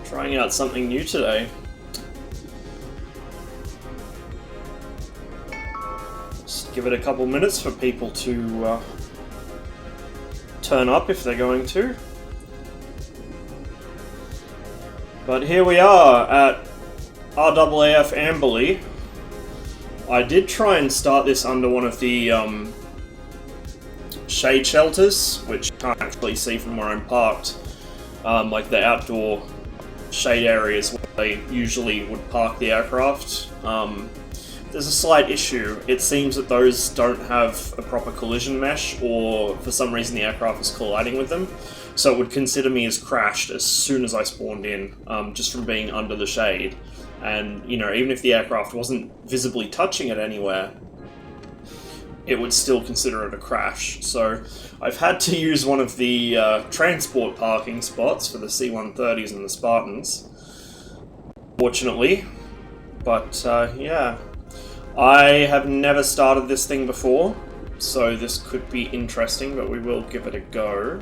Trying out something new today. Just give it a couple minutes for people to turn up if they're going to. But here we are at Hrwf'Amberley. I did try and start this under one of the shade shelters, which you can't actually see from where I'm parked. Like the outdoor shade areas where they usually would park the aircraft. There's a slight issue. It seems that those don't have a proper collision mesh, or for some reason the aircraft is colliding with them. So it would consider me as crashed as soon as I spawned in, just from being under the shade. And, you know, even if the aircraft wasn't visibly touching it anywhere, it would still consider it a crash. So I've had to use one of the transport parking spots for the C-130s and the Spartans, fortunately. But yeah, I have never started this thing before, so this could be interesting, but we will give it a go.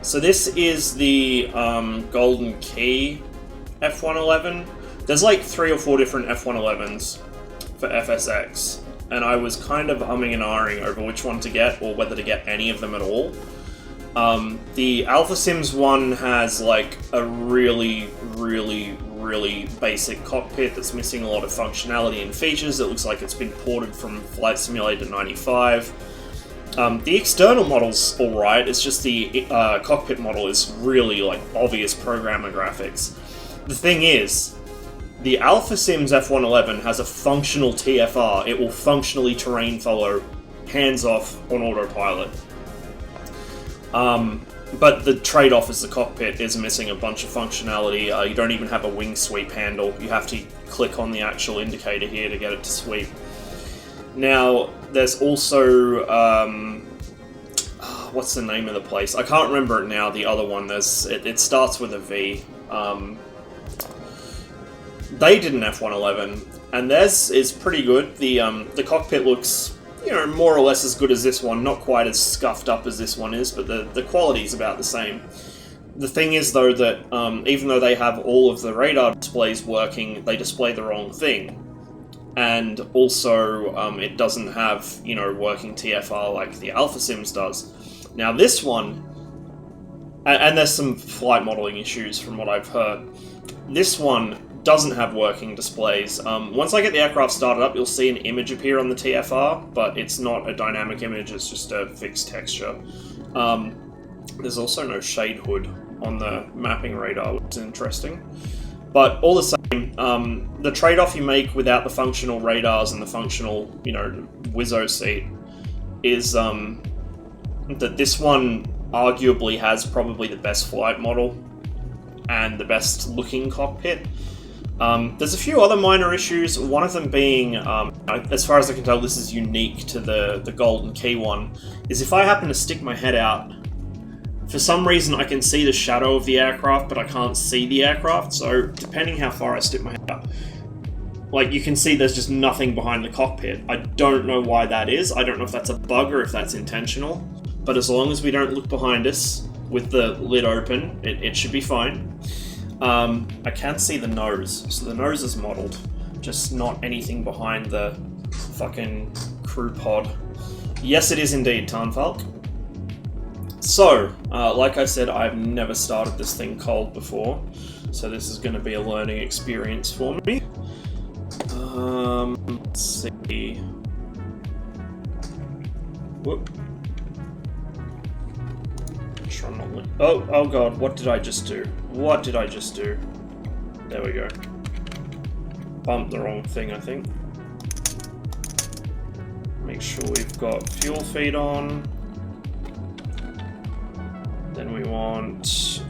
So this is the Golden Key F-111. There's like 3 or 4 different F-111s for FSX, and I was kind of umming and ahhing over which one to get, or whether to get any of them at all. The Alpha Sims one has like a really basic cockpit that's missing a lot of functionality and features. It looks like it's been ported from Flight Simulator 95. The external model's alright, it's just the cockpit model is really like obvious programmer graphics. The thing is, the Alpha Sims F-111 has a functional TFR. It will functionally terrain follow, hands off on autopilot. But the trade-off is the cockpit is missing a bunch of functionality. You don't even have a wing sweep handle. You have to click on the actual indicator here to get it to sweep. Now, there's also, what's the name of the place? I can't remember it now, the other one. It starts with a V. They did an F-111, and theirs is pretty good. The cockpit looks, you know, more or less as good as this one. Not quite as scuffed up as this one is, but the quality's about the same. The thing is, though, that even though they have all of the radar displays working, they display the wrong thing. And also, it doesn't have, you know, working TFR like the Alpha Sims does. Now this one, and there's some flight modeling issues from what I've heard, this one doesn't have working displays. Once I get the aircraft started up, you'll see an image appear on the TFR, but it's not a dynamic image, it's just a fixed texture. There's also no shade hood on the mapping radar, which is interesting. But all the same, the trade-off you make without the functional radars and the functional, you know, Wizzo seat is that this one arguably has probably the best flight model and the best looking cockpit. There's a few other minor issues, one of them being, as far as I can tell this is unique to the Golden Key one, is if I happen to stick my head out, for some reason I can see the shadow of the aircraft, but I can't see the aircraft, so depending how far I stick my head out, like you can see there's just nothing behind the cockpit. I don't know why that is, I don't know if that's a bug or if that's intentional, but as long as we don't look behind us with the lid open, it should be fine. I can see the nose, so the nose is modelled, just not anything behind the fucking crew pod. Yes, it is indeed, Tarnfalk. So, like I said, I've never started this thing cold before, so this is going to be a learning experience for me. Let's see. Whoop. Oh god, what did I just do? What did I just do? There we go. Bumped the wrong thing, I think. Make sure we've got fuel feed on. Then we want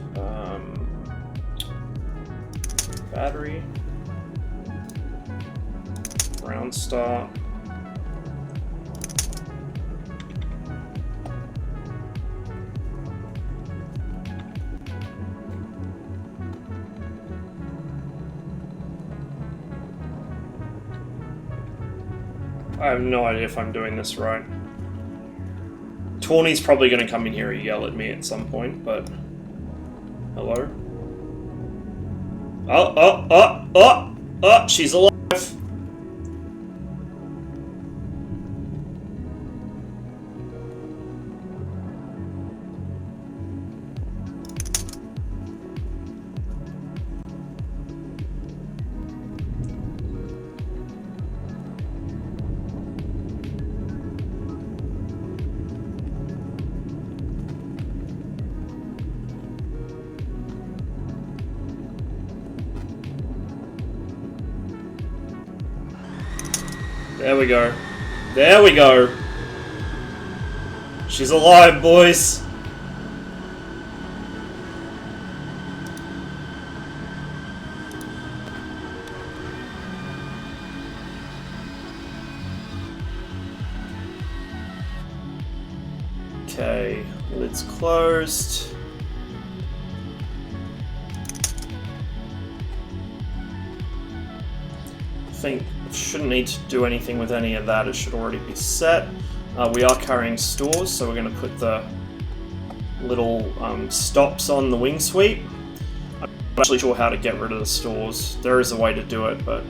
battery, ground start. I have no idea if I'm doing this right. Tawny's probably going to come in here and yell at me at some point, but... Hello? Oh, she's alive! There we go. There we go. She's alive, boys. Okay, lid's closed. I think shouldn't need to do anything with any of that, it should already be set. We are carrying stores, so we're going to put the little stops on the wing sweep. I'm not actually sure how to get rid of the stores. There is a way to do it, but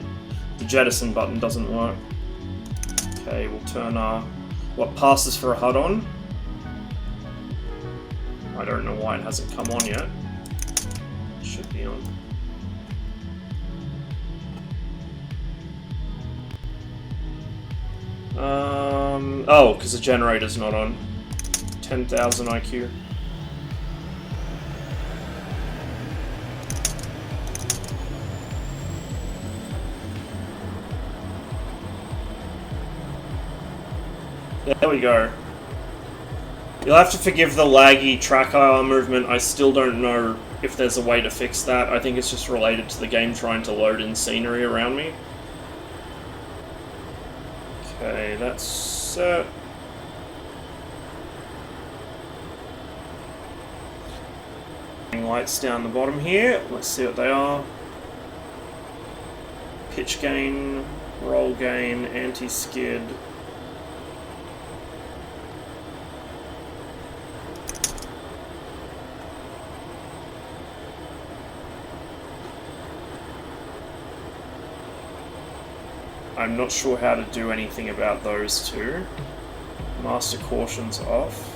the jettison button doesn't work. Okay, we'll turn our what passes for a HUD on. I don't know why it hasn't come on yet. It should be on. Oh, because the generator's not on. 10,000 IQ. There we go. You'll have to forgive the laggy track IR movement. I still don't know if there's a way to fix that. I think it's just related to the game trying to load in scenery around me. Okay, that's set. Lights down the bottom here. Let's see what they are. Pitch gain, roll gain, anti-skid. I'm not sure how to do anything about those two. Master caution's off.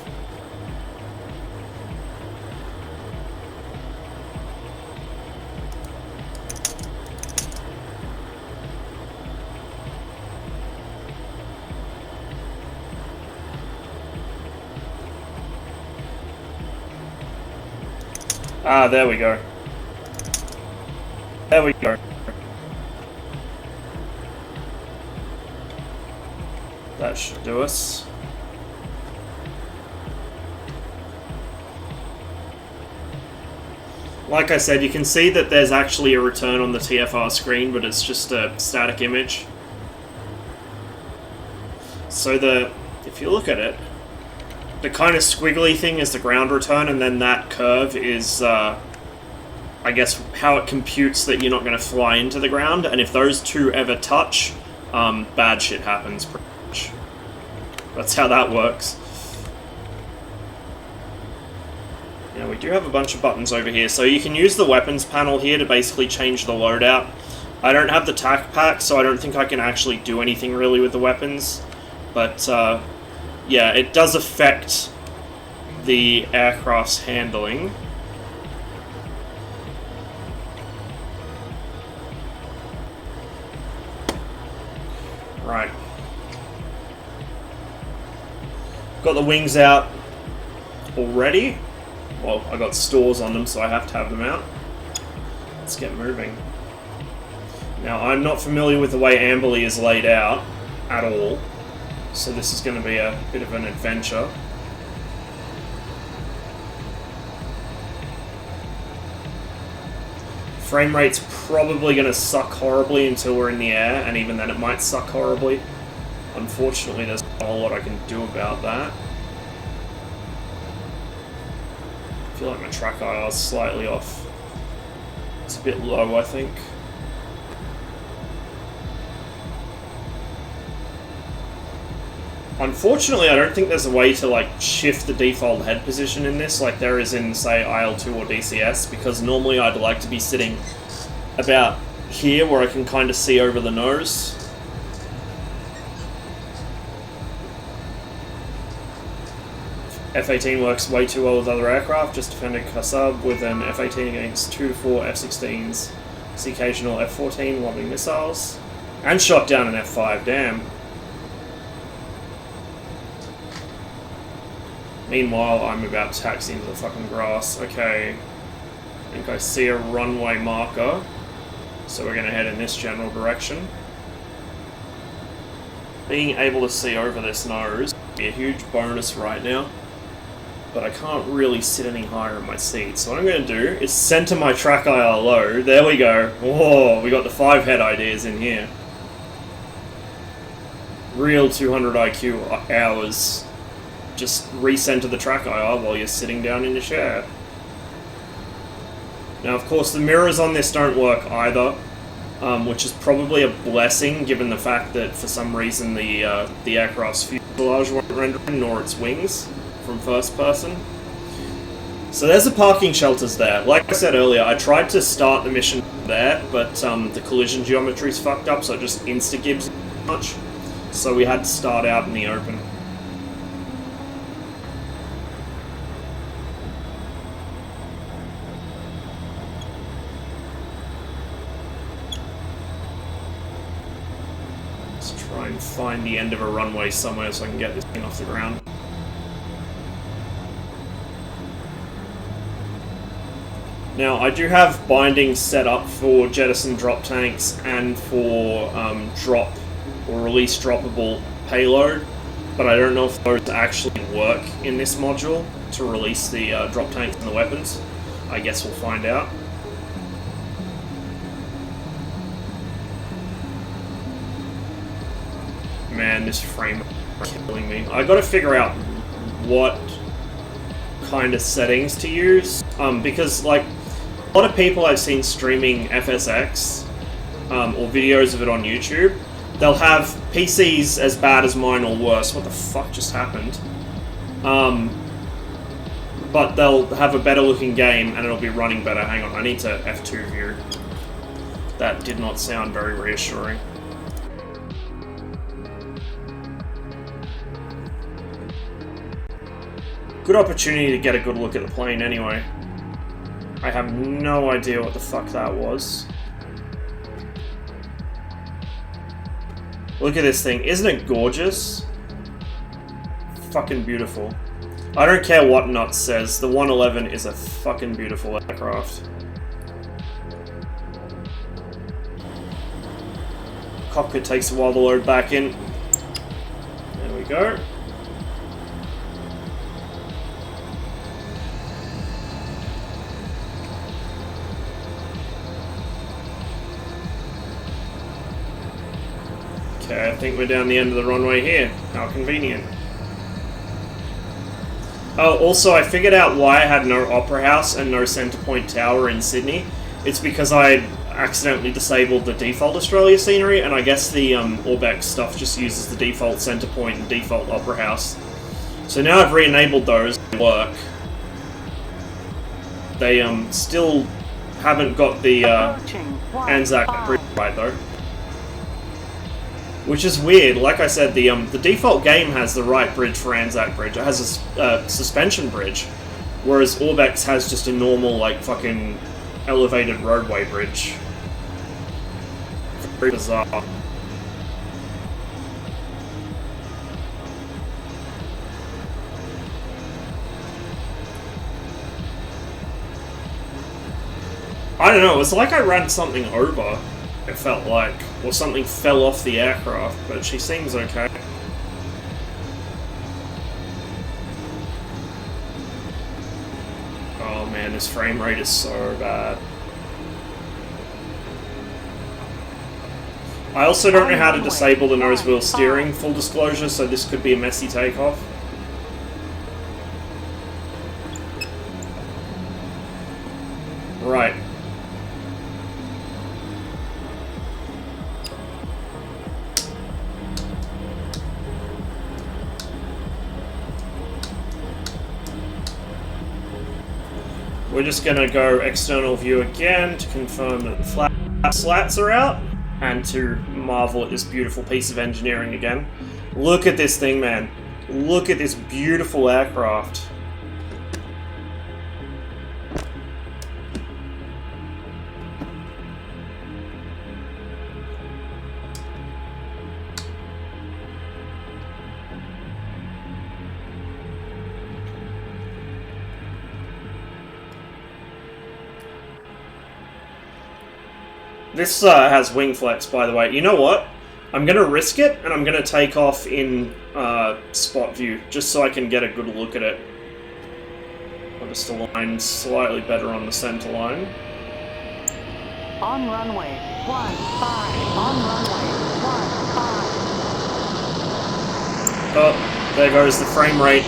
Ah, there we go. There we go. That should do us. Like I said, you can see that there's actually a return on the TFR screen, but it's just a static image. So if you look at it, the kind of squiggly thing is the ground return, and then that curve is, I guess, how it computes that you're not going to fly into the ground, and if those two ever touch, bad shit happens, pretty much. That's how that works. Now, we do have a bunch of buttons over here, so you can use the weapons panel here to basically change the loadout. I don't have the tac pack, so I don't think I can actually do anything really with the weapons, but, yeah, it does affect the aircraft's handling. Right. Got the wings out already. Well, I got stores on them, so I have to have them out. Let's get moving. Now, I'm not familiar with the way Amberley is laid out at all, so this is going to be a bit of an adventure. Frame rate's probably going to suck horribly until we're in the air, and even then it might suck horribly. Unfortunately, there's not a whole lot I can do about that. I feel like my track IR is slightly off. It's a bit low, I think. Unfortunately, I don't think there's a way to like shift the default head position in this like there is in, say, IL2 or DCS, because normally I'd like to be sitting about here where I can kind of see over the nose. F-18 works way too well with other aircraft, just defending Kasab with an F-18 against 2 to 4 F-16s. See occasional F-14 lobbing missiles. And shot down an F-5, damn. Meanwhile, I'm about to taxi into the fucking grass. Okay. I think I see a runway marker. So we're going to head in this general direction. Being able to see over this nose would be a huge bonus right now. But I can't really sit any higher in my seat. So what I'm going to do is center my track IR low. There we go. Oh, we got the 5 head ideas in here. Real 200 IQ hours. Just recenter the track IR while you're sitting down in your chair. Now, of course, the mirrors on this don't work either, which is probably a blessing given the fact that for some reason the aircraft's fuselage won't render nor its wings from first person. So there's the parking shelters there. Like I said earlier, I tried to start the mission there, but the collision geometry's fucked up, so it just insta-gibs much. So we had to start out in the open. Try and find the end of a runway somewhere so I can get this thing off the ground. Now, I do have bindings set up for jettison drop tanks and for drop or release droppable payload, but I don't know if those actually work in this module to release the drop tanks and the weapons. I guess we'll find out. Man, this frame is killing me. I gotta figure out what kind of settings to use, because like a lot of people I've seen streaming FSX or videos of it on YouTube, they'll have PCs as bad as mine or worse. What the fuck just happened? But they'll have a better looking game and it'll be running better. Hang on, I need to F2 view. That did not sound very reassuring. Good opportunity to get a good look at the plane anyway. I have no idea what the fuck that was. Look at this thing. Isn't it gorgeous? Fucking beautiful. I don't care what Nuts says. The 111 is a fucking beautiful aircraft. Cockpit takes a while to load back in. There we go. Okay, I think we're down the end of the runway here. How convenient. Oh, also I figured out why I had no Opera House and no Centre Point Tower in Sydney. It's because I accidentally disabled the default Australia scenery, and I guess the Orbex stuff just uses the default Centre Point and default Opera House. So now I've re-enabled those, they work. They still haven't got the Anzac Bridge right though. Which is weird. Like I said, the default game has the right bridge for Anzac Bridge. It has a suspension bridge, whereas Orbex has just a normal, like, fucking elevated roadway bridge. Very bizarre. I don't know, it was like I ran something over, it felt like. Or something fell off the aircraft, but she seems okay. Oh man, this frame rate is so bad. I also don't know how to disable the nose wheel steering, full disclosure, so this could be a messy takeoff. Right. We're just gonna go external view again to confirm that the slats are out and to marvel at this beautiful piece of engineering again. Look at this thing, man. Look at this beautiful aircraft. This has wing flex, by the way. You know what? I'm going to risk it, and I'm going to take off in spot view, just so I can get a good look at it. I'll just align slightly better on the center line. On runway 15, on runway 15. Oh, there goes the frame rate.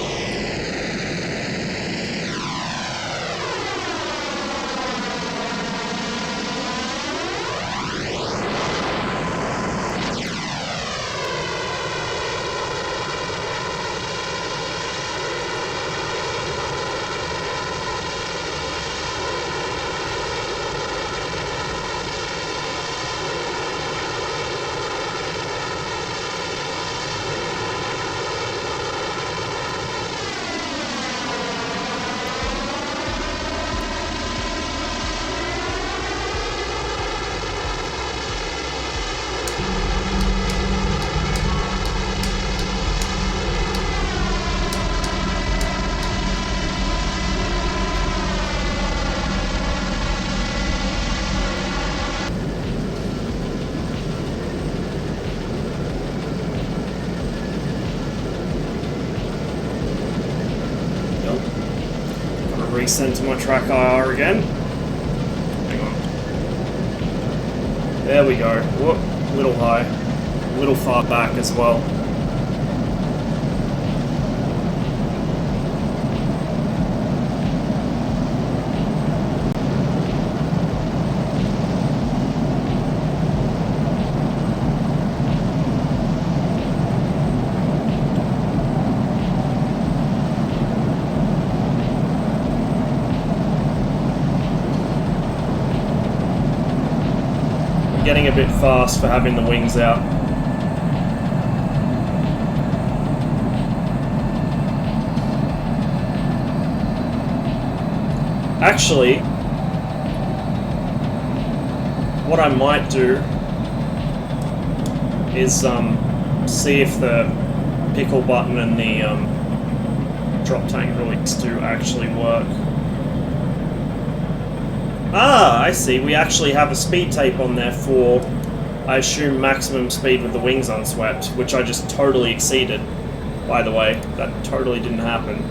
Recenter my track IR again. Hang on. There we go. Whoop, little high. A little far back as well. Getting a bit fast for having the wings out. Actually, what I might do is see if the pickle button and the drop tank release do actually work. Ah, I see. We actually have a speed tape on there for, I assume, maximum speed with the wings unswept, which I just totally exceeded, by the way. That totally didn't happen.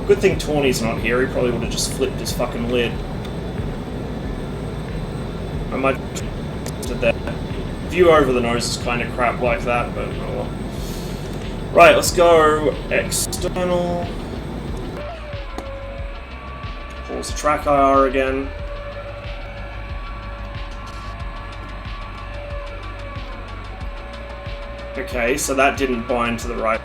Good thing Tawny's not here. He probably would have just flipped his fucking lid. I might have that. View over the nose is kind of crap like that, but oh well. Right, let's go external. Pause the track IR again. Okay, so that didn't bind to the right.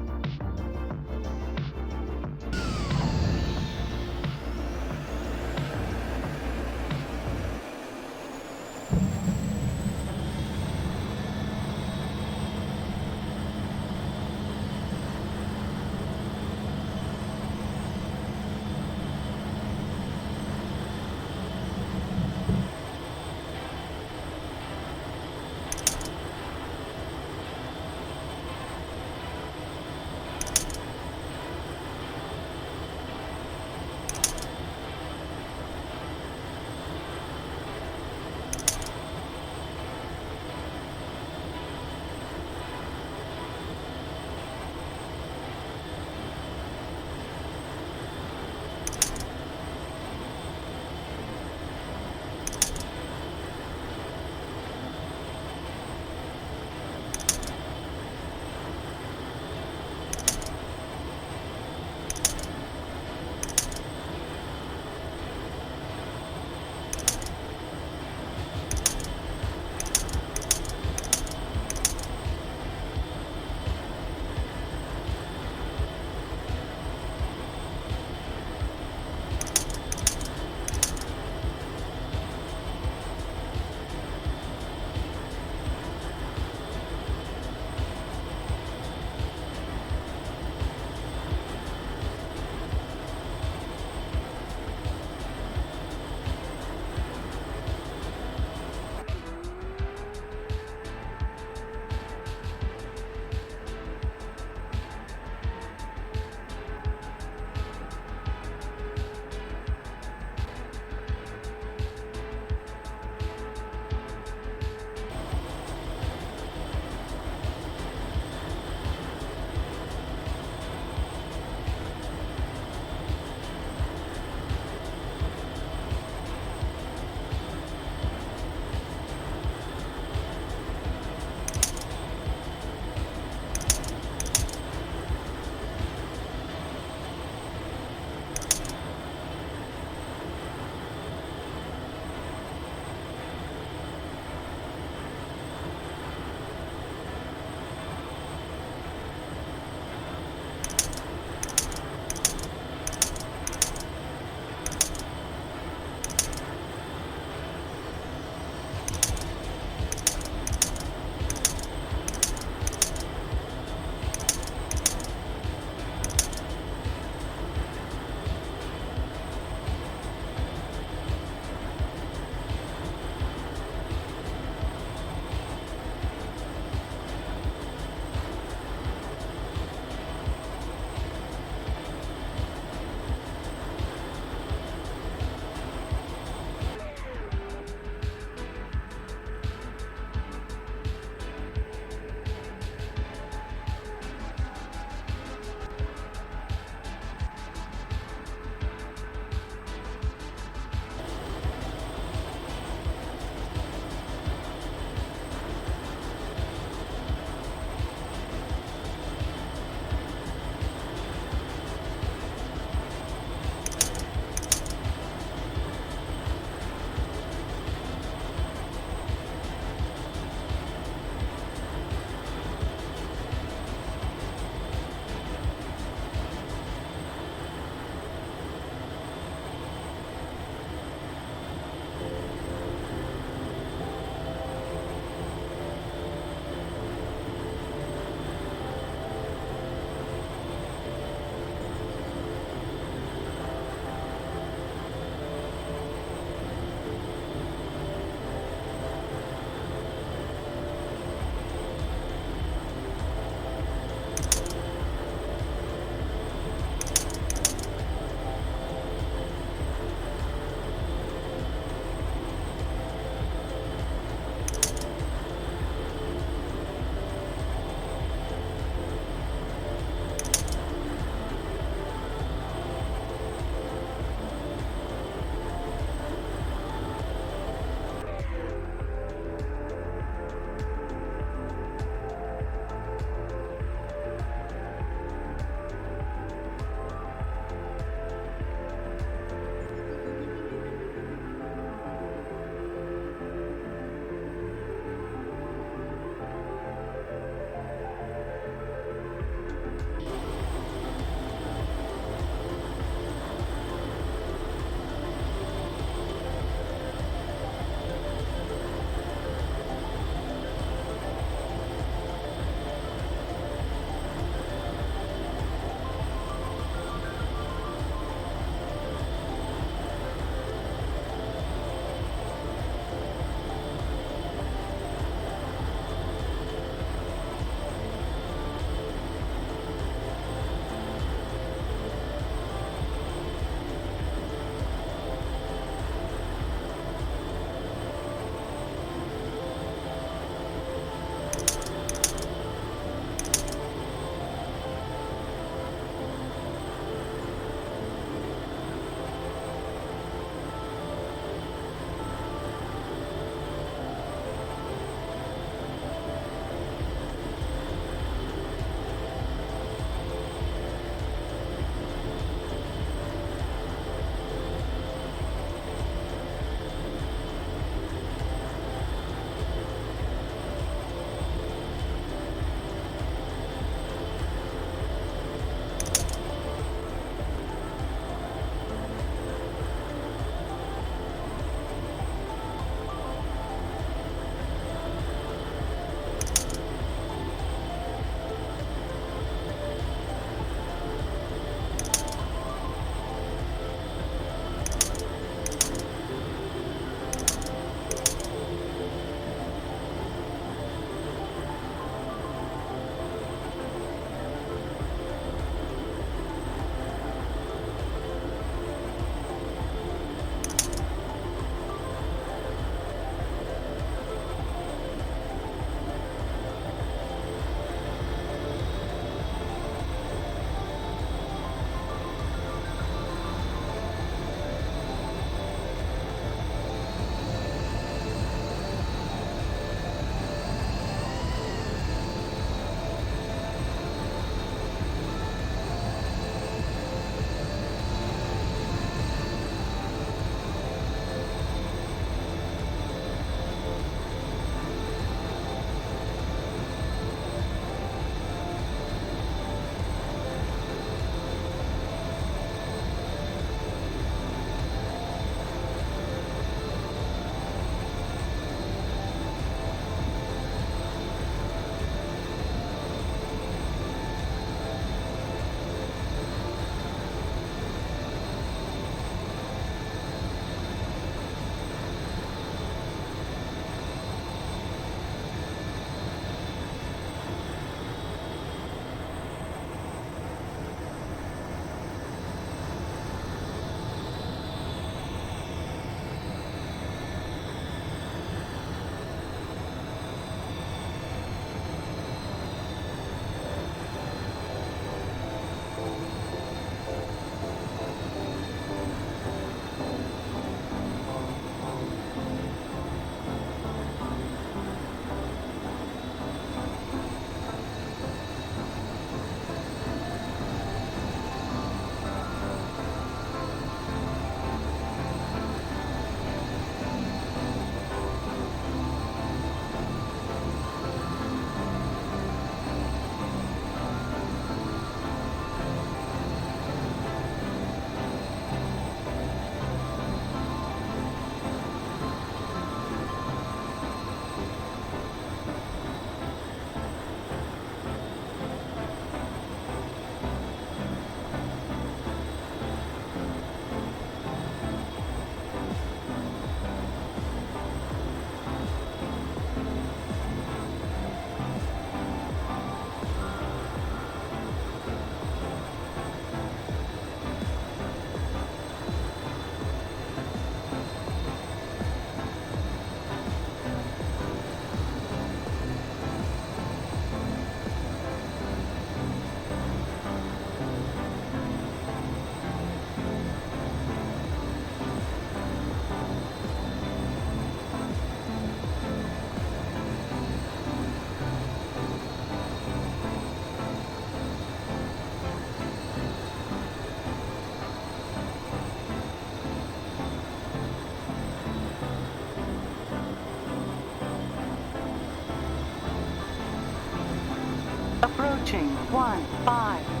Approaching 15.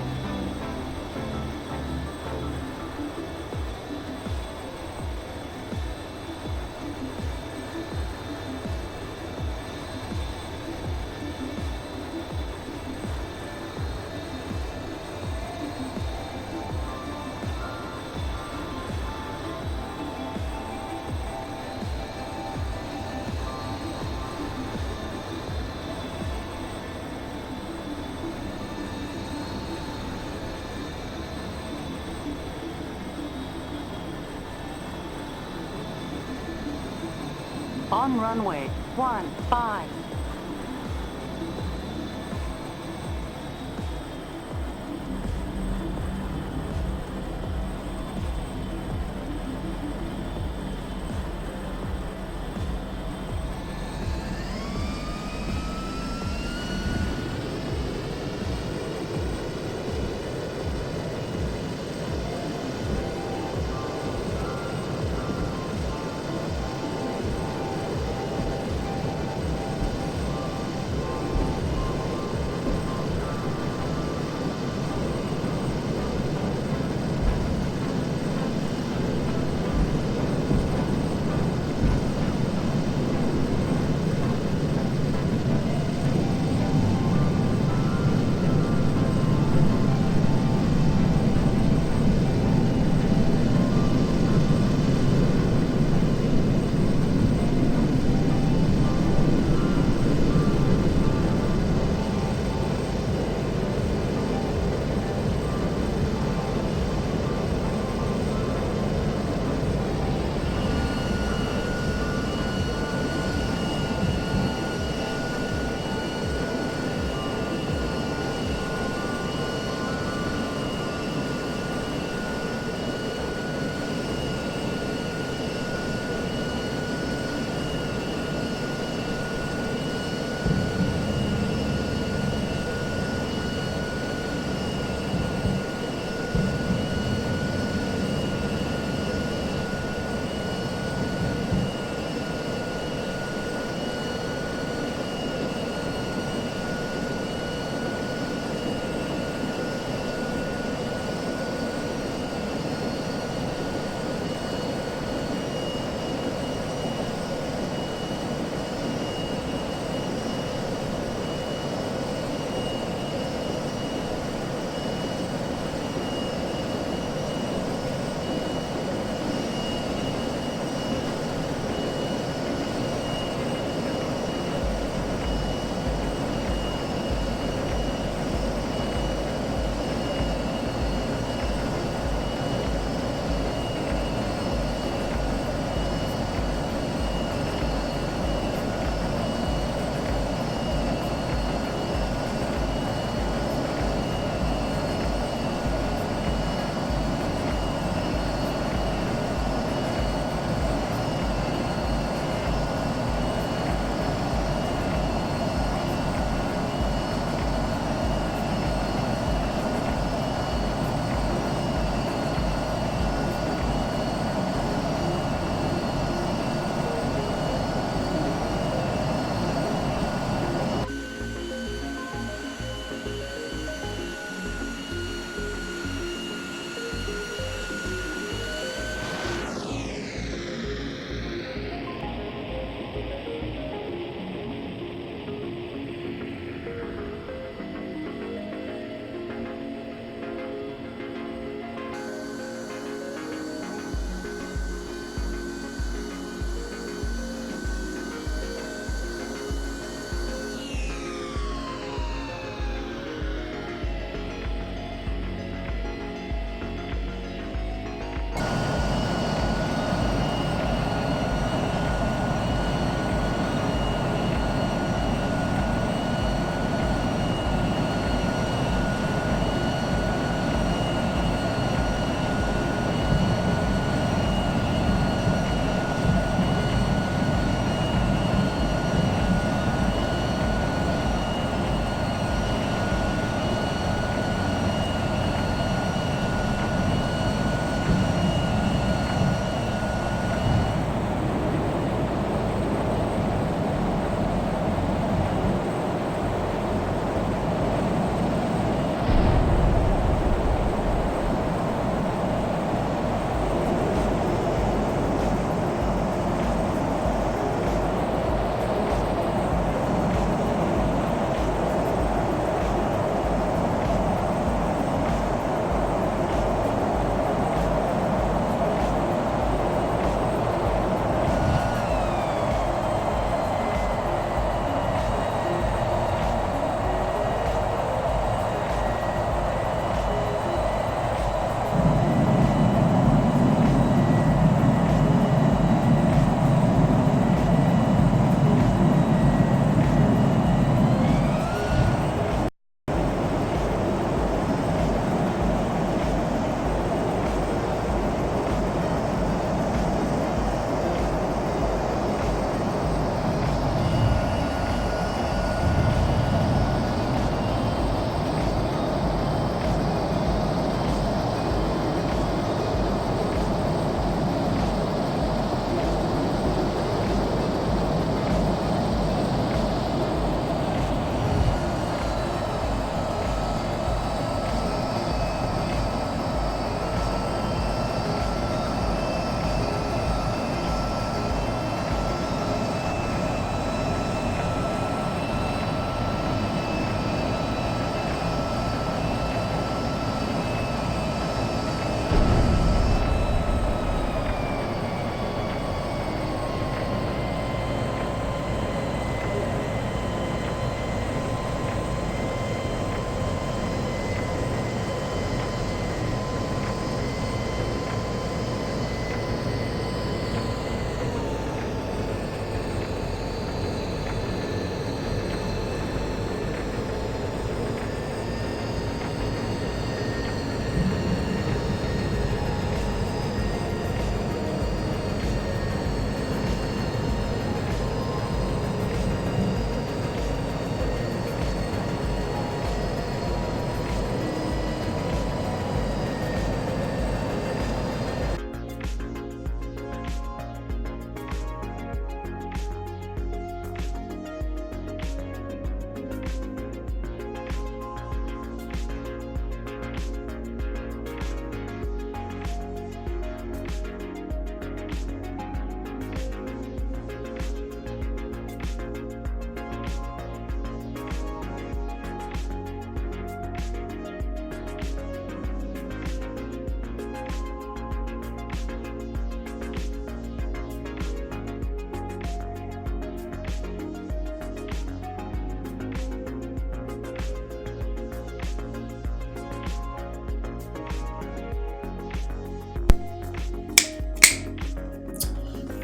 On runway 15.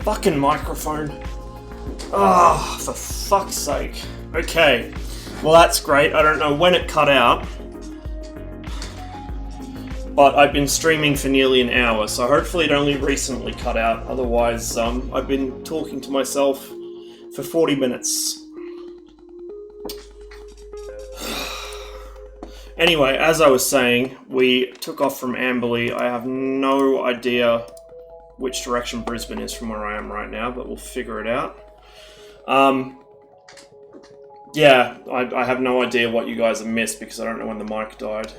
Fucking microphone. Ah, for fuck's sake. Okay. Well, that's great. I don't know when it cut out. But I've been streaming for nearly an hour, so hopefully it only recently cut out. Otherwise, I've been talking to myself for 40 minutes. Anyway, as I was saying, we took off from Amberley. I have no idea which direction Brisbane is from where I am right now, but we'll figure it out. Yeah, I have no idea what you guys have missed because I don't know when the mic died.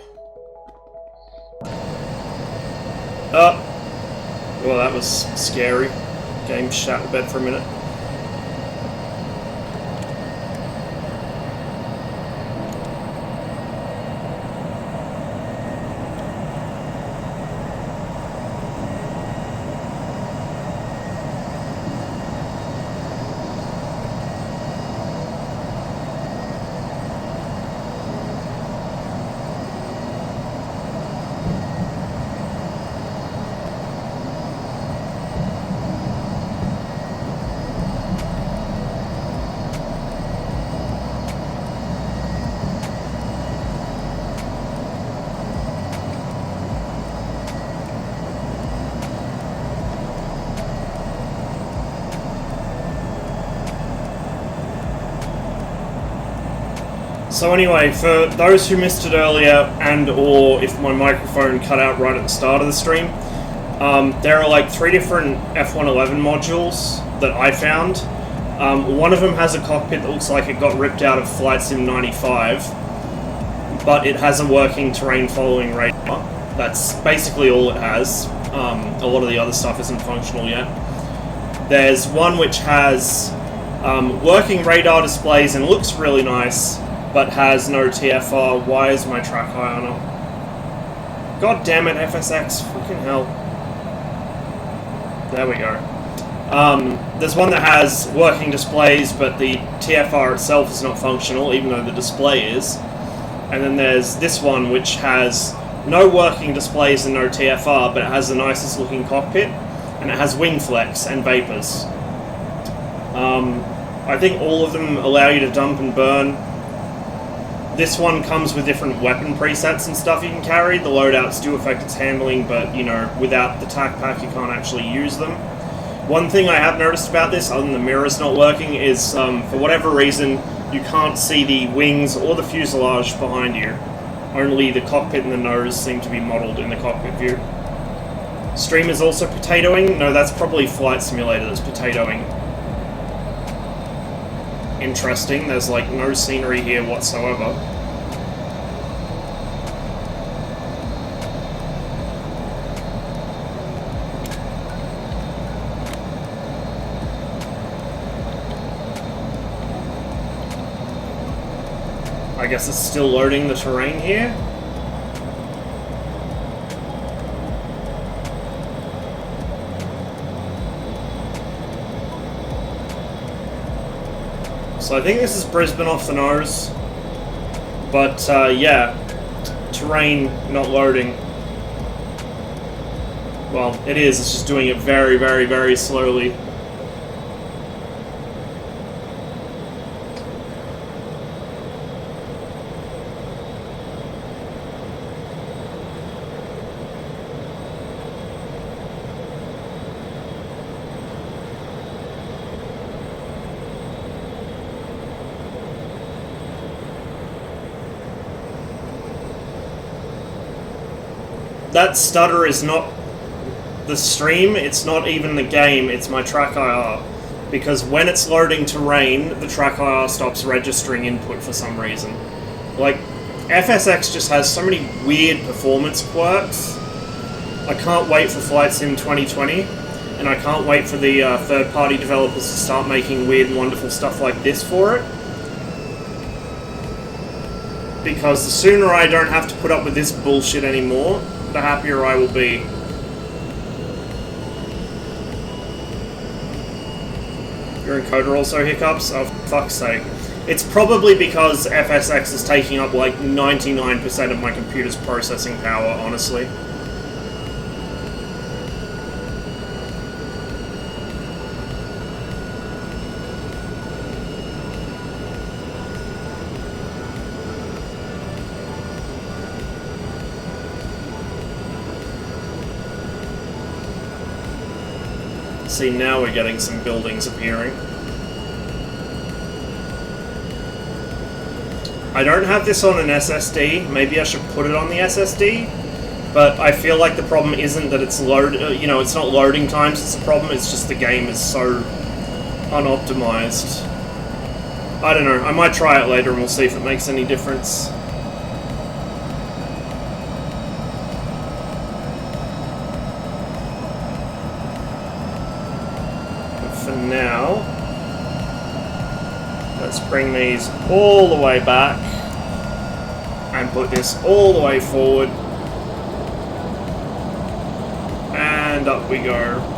Well, that was scary. Game shat the bed for a minute. So anyway, for those who missed it earlier, and or if my microphone cut out right at the start of the stream, there are like 3 different F111 modules that I found. One of them has a cockpit that looks like it got ripped out of Flight Sim 95, but it has a working terrain following radar. That's basically all it has. A lot of the other stuff isn't functional yet. There's one which has working radar displays and looks really nice, but has no TFR. Why is my track high on it? God damn it, FSX. Fucking hell. There we go. There's one that has working displays, but the TFR itself is not functional, even though the display is. And then there's this one, which has no working displays and no TFR, but it has the nicest looking cockpit, and it has wing flex and vapors. I think all of them allow you to dump and burn. This one comes with different weapon presets and stuff you can carry. The loadouts do affect its handling, but, you know, without the tac pack you can't actually use them. One thing I have noticed about this, other than the mirrors not working, is for whatever reason you can't see the wings or the fuselage behind you. Only the cockpit and the nose seem to be modelled in the cockpit view. Stream is also potatoing. No, that's probably Flight Simulator that's potatoing. Interesting, there's like no scenery here whatsoever. I guess it's still loading the terrain here. So I think this is Brisbane off the nose, but yeah, terrain not loading. Well, it is, it's just doing it very, very, very slowly. That stutter is not the stream, it's not even the game, it's my track IR. Because when it's loading terrain, the track IR stops registering input for some reason. Like, FSX just has so many weird performance quirks. I can't wait for Flight Sim 2020, and I can't wait for the third-party developers to start making weird and wonderful stuff like this for it. Because the sooner I don't have to put up with this bullshit anymore, the happier I will be. Your encoder also hiccups? Oh, for fuck's sake. It's probably because FSX is taking up like 99% of my computer's processing power, honestly. See, now we're getting some buildings appearing. I don't have this on an SSD. Maybe I should put it on the SSD. But I feel like the problem isn't that it's it's not loading times. It's a problem. It's just the game is so unoptimized. I don't know. I might try it later and we'll see if it makes any difference. But for now, let's bring these all the way back and put this all the way forward. And up we go.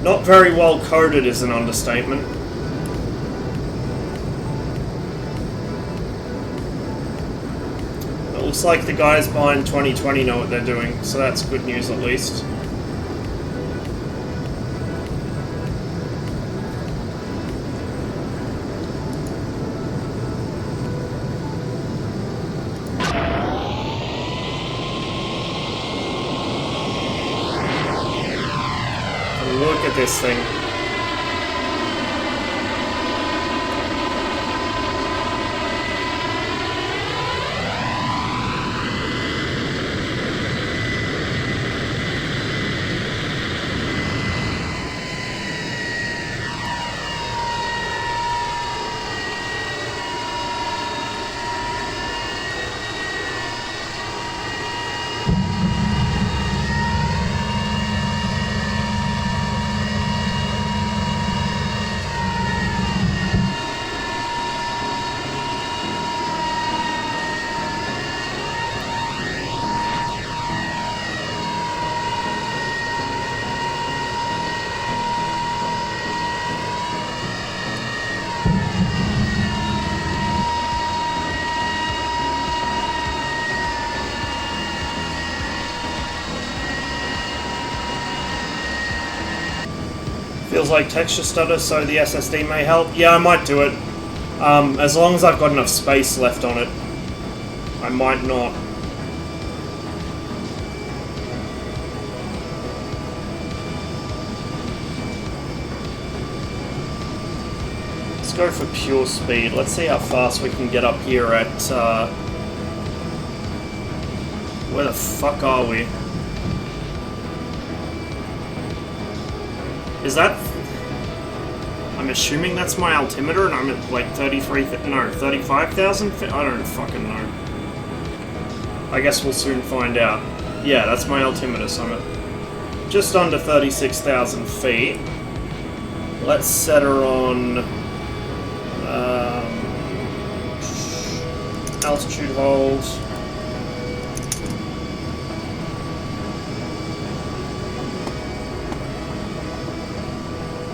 Not very well coded is an understatement. It looks like the guys behind 2020 know what they're doing, so that's good news at least. Look at this thing. Feels like texture stutter, so the SSD may help. Yeah, I might do it. As long as I've got enough space left on it, I might not. Let's go for pure speed. Let's see how fast we can get up here at... where the fuck are we? Is that... I'm assuming that's my altimeter and I'm at like 35,000? I don't fucking know. I guess we'll soon find out. Yeah, that's my altimeter, so I'm at just under 36,000 feet. Let's set her on... altitude hold.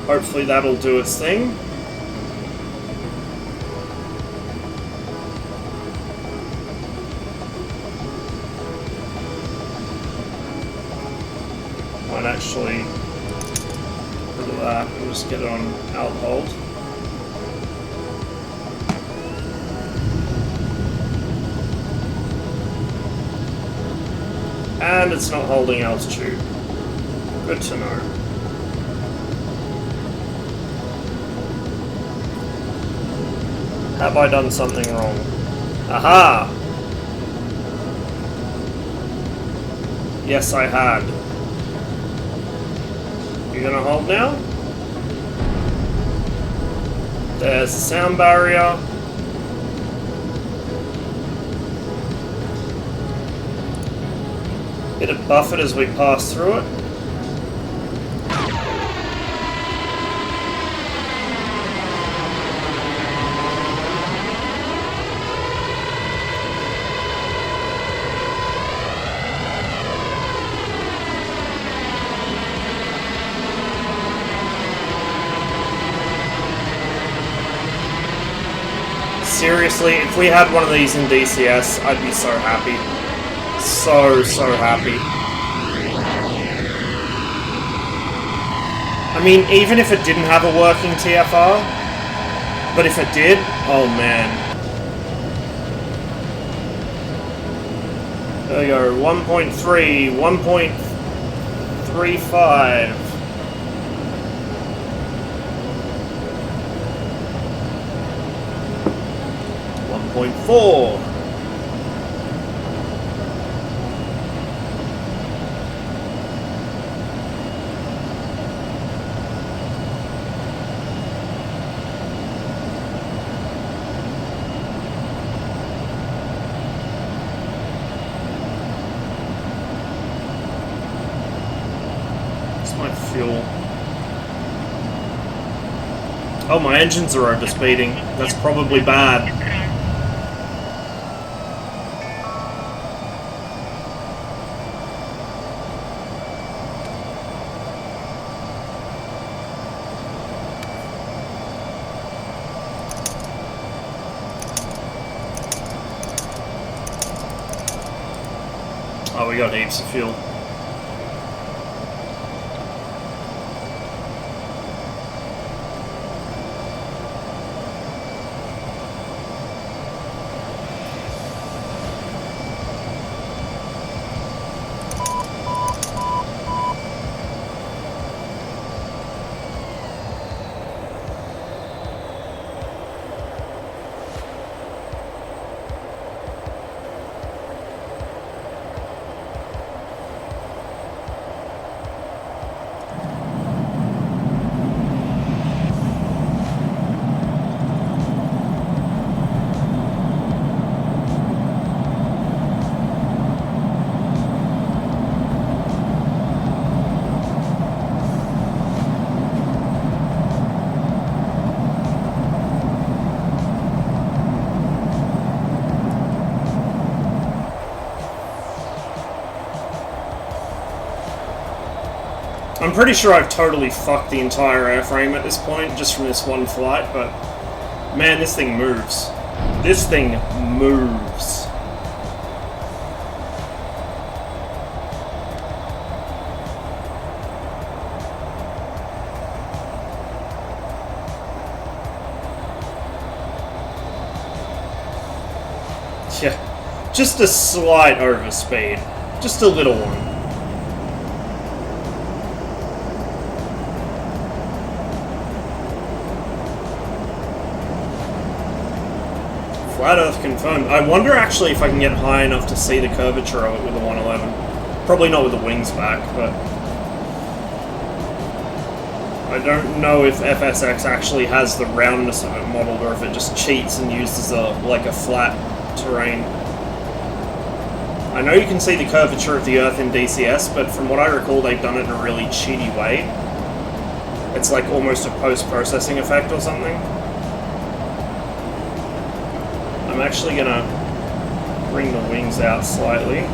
Hopefully that'll do its thing. Might actually look at that and just get it on alt hold. And it's not holding altitude. Good to know. Have I done something wrong? Aha! Yes, I had. You gonna hold now? There's the sound barrier. Bit of buffet as we pass through it. Seriously, if we had one of these in DCS, I'd be so happy. So happy. I mean, even if it didn't have a working TFR, but if it did, oh man. There we go, 1.3, 1.35. 1.4. What's my fuel? Oh, my engines are overspeeding. That's probably bad. Oh, we got heaps of fuel. I'm pretty sure I've totally fucked the entire airframe at this point, just from this one flight, but man, this thing moves. This thing moves. Yeah, just a slight overspeed. Just a little one. Flat Earth confirmed. I wonder actually if I can get high enough to see the curvature of it with the 111. Probably not with the wings back, but I don't know if FSX actually has the roundness of it modeled or if it just cheats and uses like a flat terrain. I know you can see the curvature of the Earth in DCS, but from what I recall they've done it in a really cheaty way. It's like almost a post-processing effect or something. I'm actually gonna bring the wings out slightly.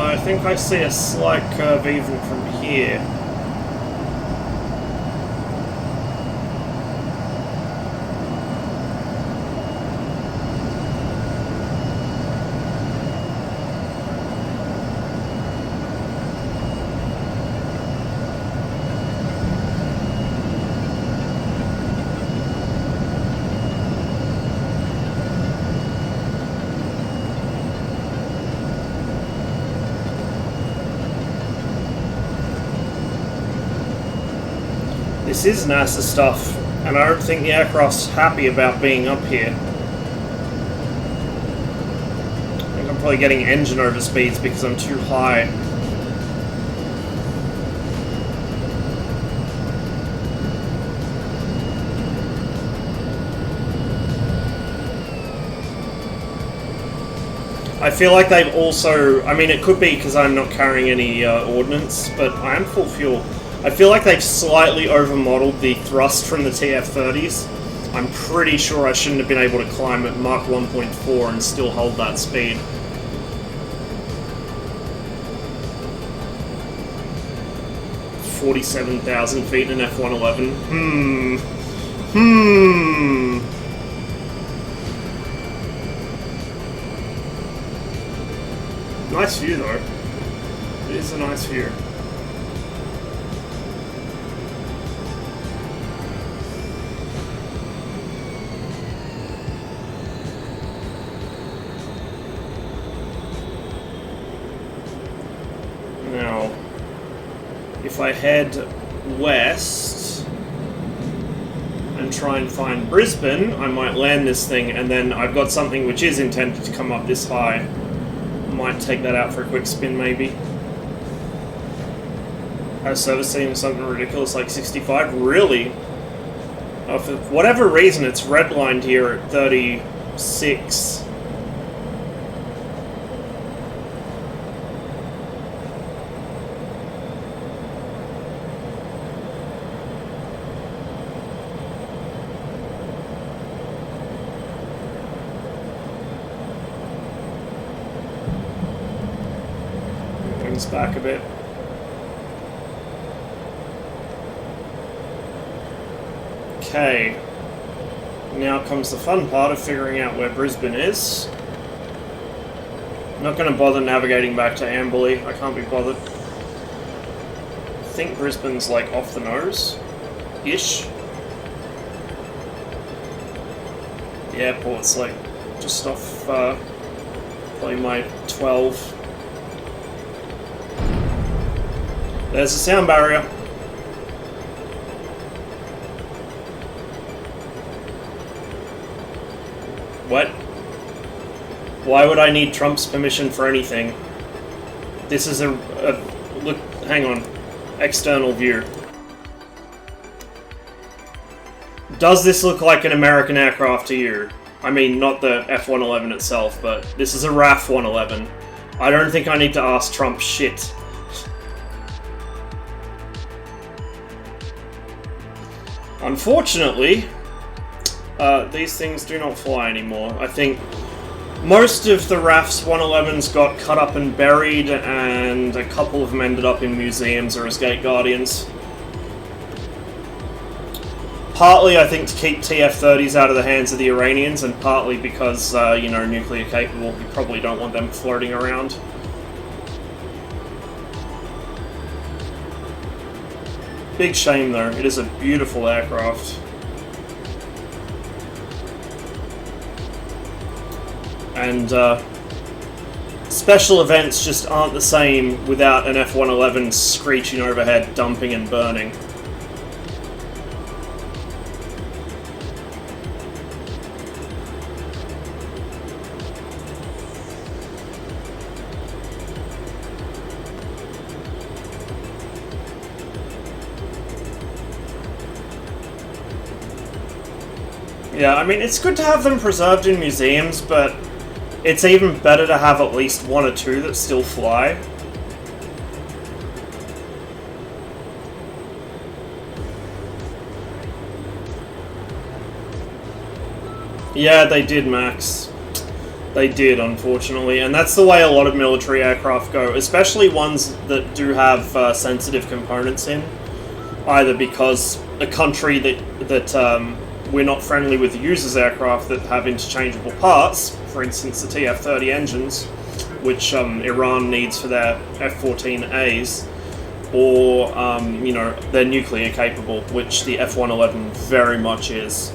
I think I see a slight curve even from here. This is NASA stuff, and I don't think the aircraft's happy about being up here. I think I'm probably getting engine overspeeds because I'm too high. I feel like they've also... I mean, it could be because I'm not carrying any ordnance, but I am full fuel. I feel like they've slightly over-modeled the thrust from the TF-30s. I'm pretty sure I shouldn't have been able to climb at Mach 1.4 and still hold that speed. $47,000 feet in F-111. Nice view, though. It is a nice view. Now, if I head west and try and find Brisbane, I might land this thing, and then I've got something which is intended to come up this high. Might take that out for a quick spin, maybe. Our service seeing something ridiculous like 65. Really? Oh, for whatever reason, it's redlined here at 36. Back a bit. Okay. Now comes the fun part of figuring out where Brisbane is. I'm not going to bother navigating back to Amberley. I can't be bothered. I think Brisbane's like off the nose-ish. The airport's like just off probably my 12. There's a sound barrier. What? Why would I need Trump's permission for anything? This is a look, hang on. External view. Does this look like an American aircraft to you? I mean, not the F-111 itself, but this is a RAF 111. I don't think I need to ask Trump shit. Unfortunately, these things do not fly anymore. I think most of the RAF's 111s got cut up and buried, and a couple of them ended up in museums or as gate guardians. Partly, I think, to keep TF-30s out of the hands of the Iranians, and partly because, you know, nuclear capable, you probably don't want them floating around. Big shame, though. It is a beautiful aircraft. And, special events just aren't the same without an F-111 screeching overhead, dumping and burning. Yeah, I mean, it's good to have them preserved in museums, but it's even better to have at least one or two that still fly. Yeah, they did, Max. They did, unfortunately, and that's the way a lot of military aircraft go, especially ones that do have sensitive components in, either because a country that we're not friendly with uses aircraft that have interchangeable parts, for instance the TF-30 engines, which Iran needs for their F-14As, or, you know, they're nuclear capable, which the F-111 very much is,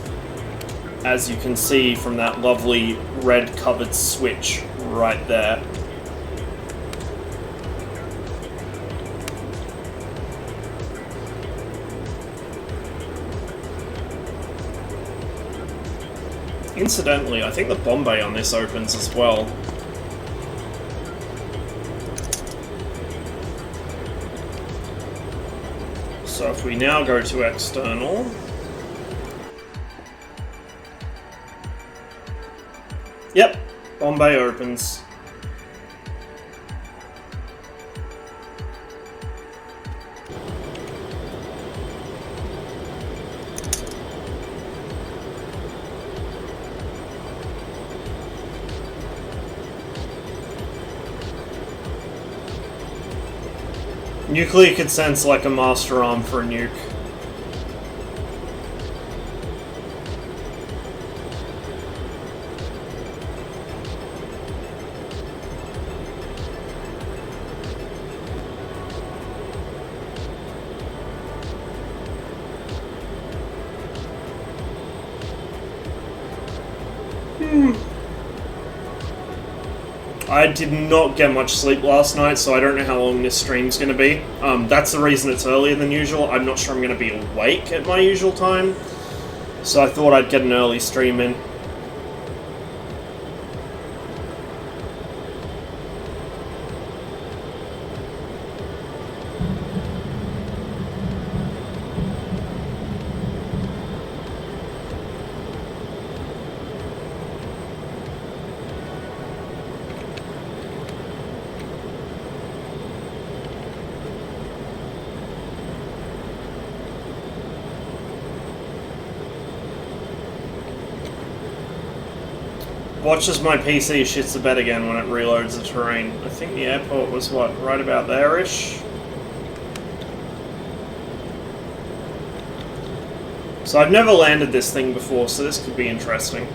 as you can see from that lovely red covered switch right there. Incidentally, I think the bomb bay on this opens as well. So if we now go to external... Yep, bomb bay opens. Nuclear could sense like a master arm for a nuke. I did not get much sleep last night, so I don't know how long this stream's going to be. That's the reason it's earlier than usual. I'm not sure I'm going to be awake at my usual time, so I thought I'd get an early stream in. Watch as my PC shits the bed again when it reloads the terrain. I think the airport was, what, right about there-ish? So I've never landed this thing before, so this could be interesting.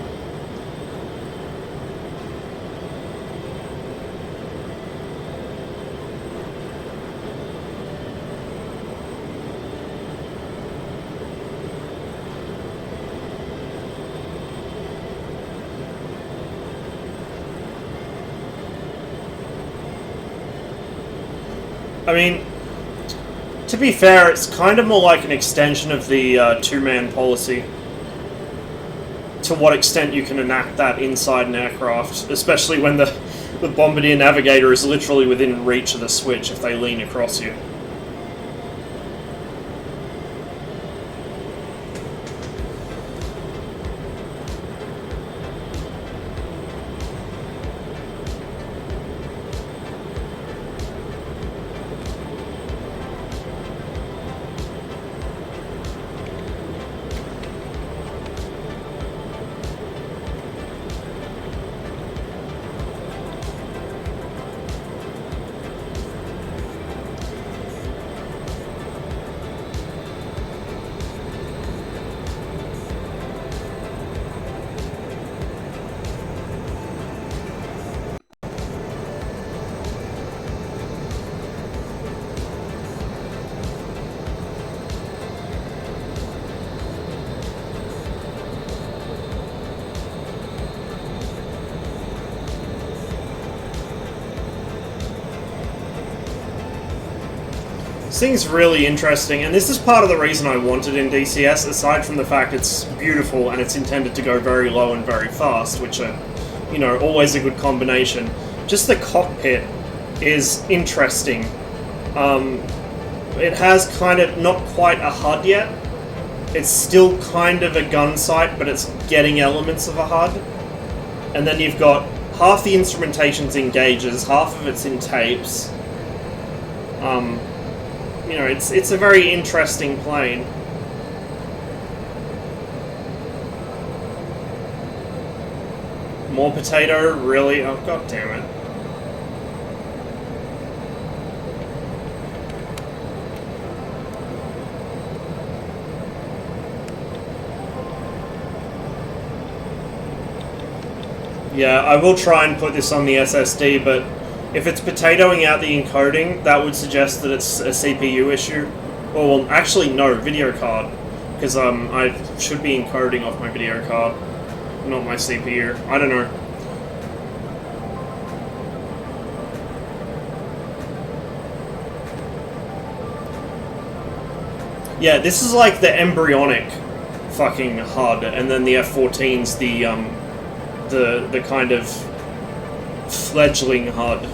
I mean, to be fair, it's kind of more like an extension of the two-man policy. To what extent you can enact that inside an aircraft, especially when the Bombardier Navigator is literally within reach of the switch if they lean across you. This thing's really interesting, and this is part of the reason I want it in DCS, aside from the fact it's beautiful and it's intended to go very low and very fast, which are, you know, always a good combination. Just the cockpit is interesting. It has kind of not quite a HUD yet. It's still kind of a gun sight, but it's getting elements of a HUD. And then you've got half the instrumentation's in gauges, half of it's in tapes. You know, it's a very interesting plane. More potato? Really? Oh, god damn it. Yeah, I will try and put this on the SSD, but if it's potatoing out the encoding, that would suggest that it's a CPU issue. Well, actually, no, video card. Because I should be encoding off my video card, not my CPU. I don't know. Yeah, this is like the embryonic fucking HUD, and then the F14's the kind of fledgling HUD.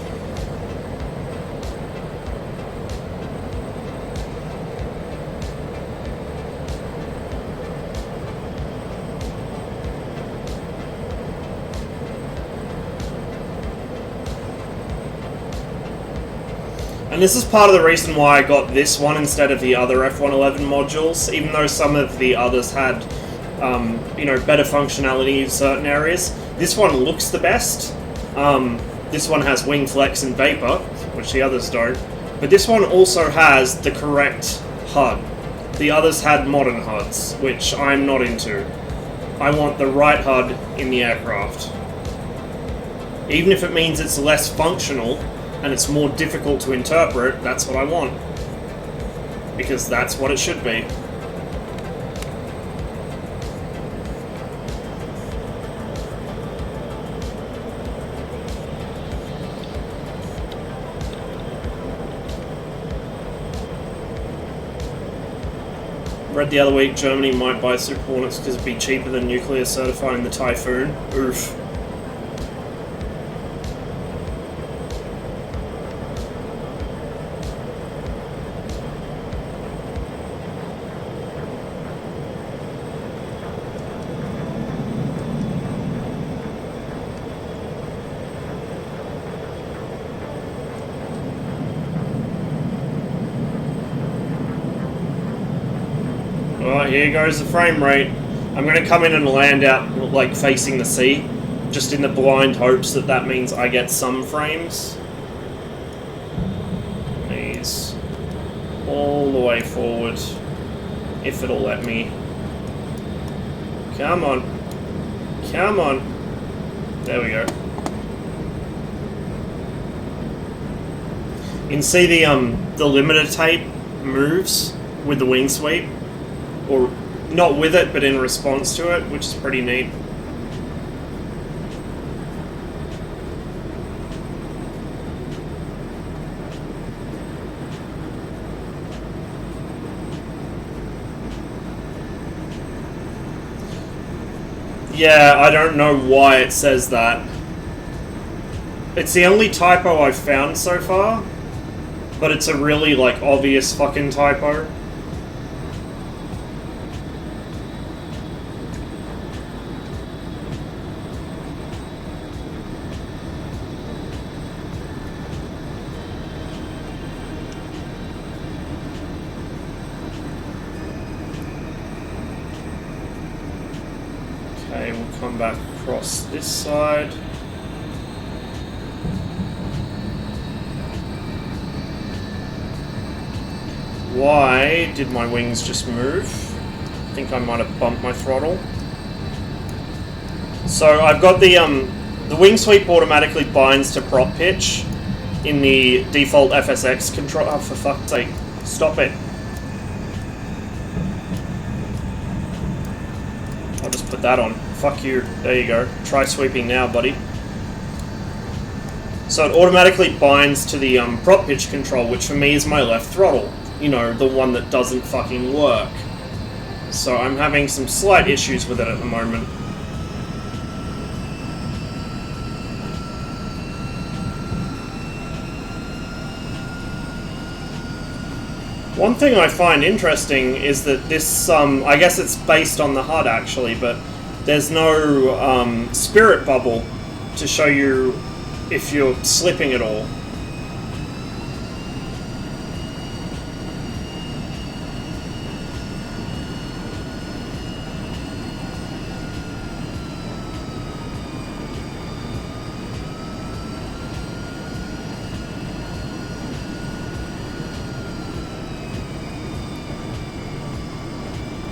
And this is part of the reason why I got this one instead of the other F111 modules, even though some of the others had, you know, better functionality in certain areas. This one looks the best. This one has wing flex and vapor, which the others don't. But this one also has the correct HUD. The others had modern HUDs, which I'm not into. I want the right HUD in the aircraft. Even if it means it's less functional, and it's more difficult to interpret, that's what I want. Because that's what it should be. Read the other week Germany might buy Super Hornets because it'd be cheaper than nuclear certifying the Typhoon. Oof. Here goes the frame rate. I'm going to come in and land out like facing the sea, just in the blind hopes that that means I get some frames. Please. All the way forward, if it'll let me. Come on. Come on. There we go. You can see the limiter tape moves with the wing sweep. Or not with it, but in response to it, which is pretty neat. Yeah, I don't know why it says that. It's the only typo I've found so far, but it's a really, like, obvious fucking typo. Come back across this side. Why did my wings just move? I think I might have bumped my throttle. So I've got the wing sweep automatically binds to prop pitch in the default FSX control. Oh, for fuck's sake! Stop it. I'll just put that on. Fuck you. There you go. Try sweeping now, buddy. So it automatically binds to the prop pitch control, which for me is my left throttle. You know, the one that doesn't fucking work. So I'm having some slight issues with it at the moment. One thing I find interesting is that this, I guess it's based on the HUD actually, but there's no spirit bubble to show you if you're slipping at all.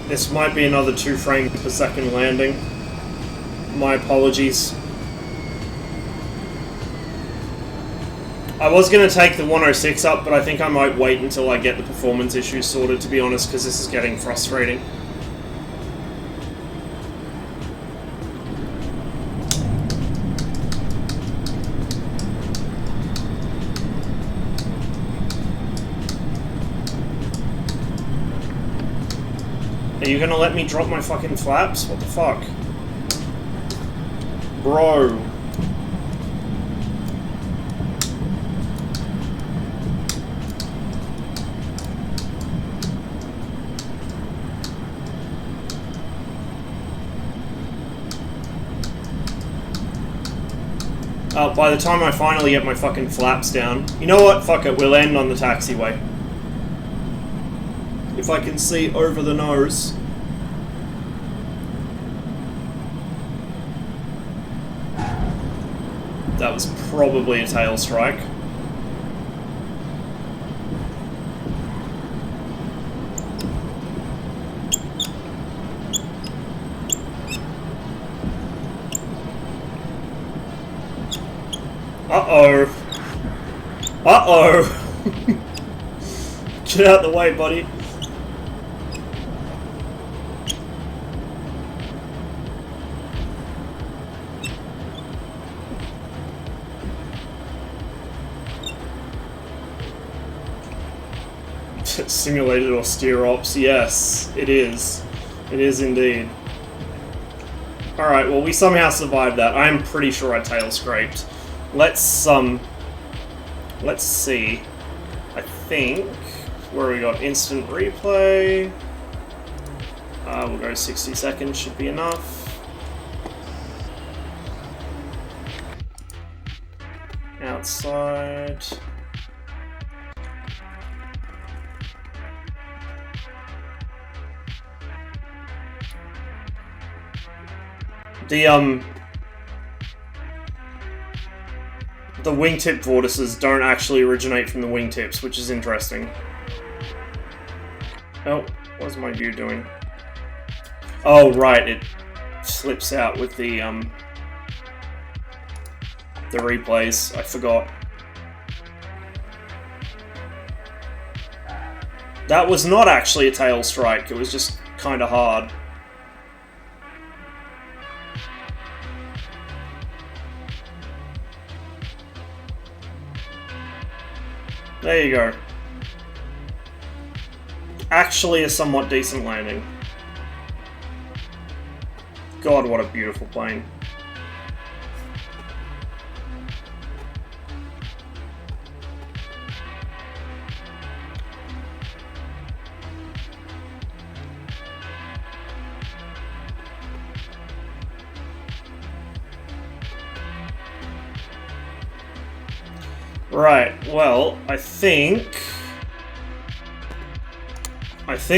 This might be another 2 frames per second landing. My apologies. I was going to take the 106 up, but I think I might wait until I get the performance issues sorted, to be honest, because this is getting frustrating. Are you gonna let me drop my fucking flaps? What the fuck? Bro. By the time I finally get my fucking flaps down... You know what? Fuck it, we'll end on the taxiway. If I can see over the nose. That was probably a tail strike. Uh-oh. Uh-oh. Get out of the way, buddy. Simulated austere ops, yes, it is. It is indeed. Alright, well we somehow survived that. I'm pretty sure I tail scraped. Let's see. I think where we got instant replay. We'll go 60 seconds, should be enough. Outside. The wingtip vortices don't actually originate from the wingtips, which is interesting. Oh, what's my view doing? Oh, right, it flips out with the replays. I forgot. That was not actually a tail strike, it was just kind of hard. There you go. Actually a somewhat decent landing. God, what a beautiful plane. Right, well, I think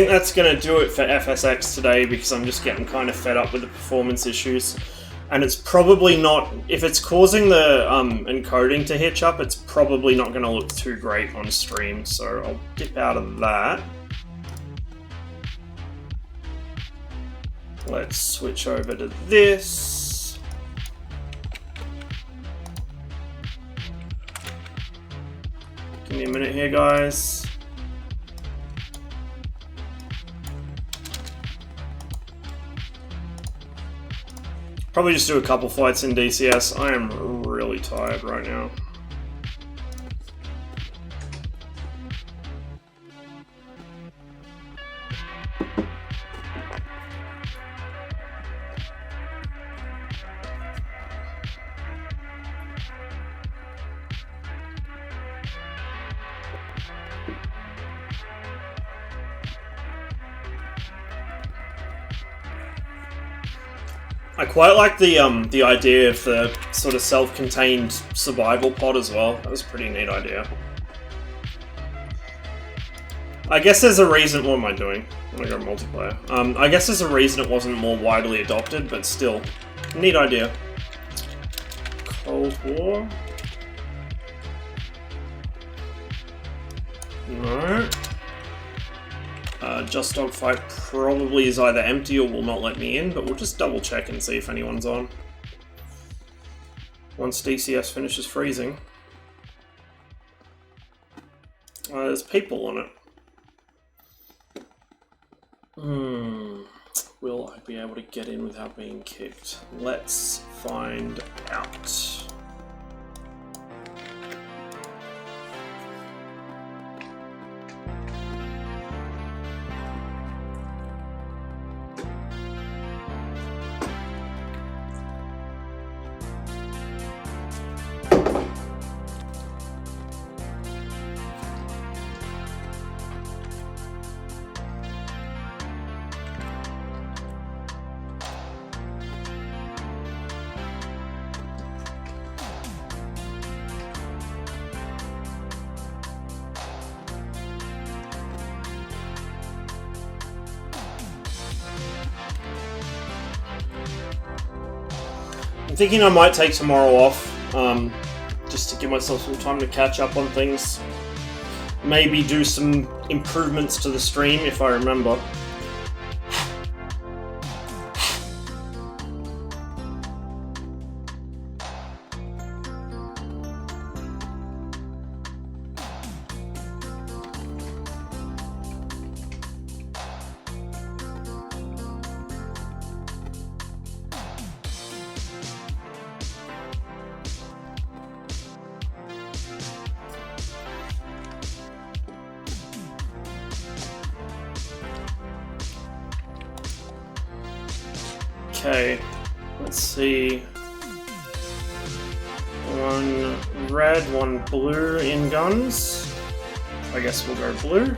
that's going to do it for FSX today because I'm just getting kind of fed up with the performance issues. And it's probably not, if it's causing the encoding to hitch up, it's probably not going to look too great on stream, so I'll dip out of that. Let's switch over to this. Give me a minute here, guys. Probably just do a couple flights in DCS. I am really tired right now. I quite like the idea of the sort of self-contained survival pod as well. That was a pretty neat idea. I guess there's a reason. What am I doing? I'm gonna go multiplayer. I guess there's a reason it wasn't more widely adopted, but still, neat idea. Cold War. No. Just Dogfight probably is either empty or will not let me in, but we'll just double check and see if anyone's on. Once DCS finishes freezing. There's people on it. Will I be able to get in without being kicked? Let's find out. I'm thinking I might take tomorrow off, just to give myself some time to catch up on things. Maybe do some improvements to the stream if I remember. Okay, let's see. One red, one blue in guns. I guess we'll go blue.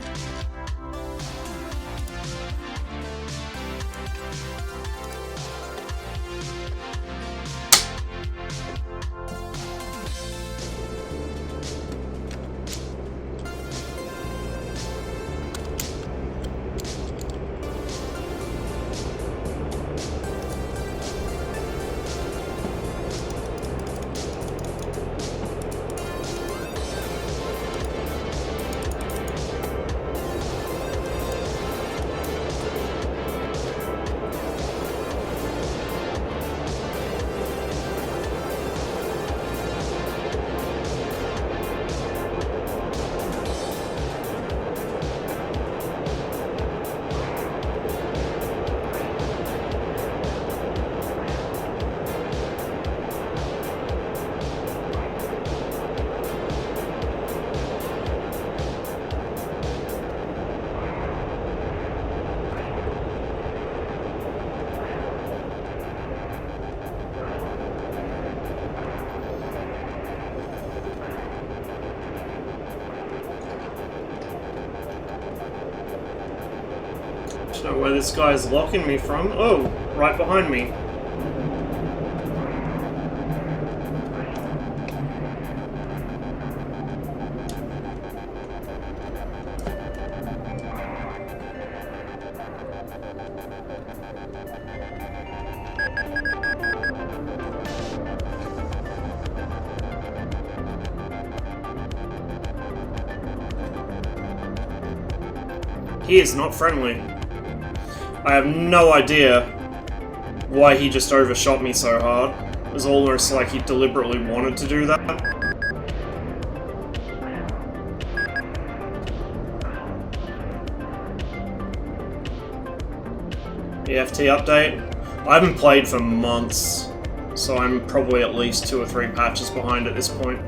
I don't know where this guy's locking me from. Oh, right behind me. He is not friendly. I have no idea why he just overshot me so hard. It was almost like he deliberately wanted to do that. EFT update. I haven't played for months, so I'm probably at least 2 or 3 patches behind at this point.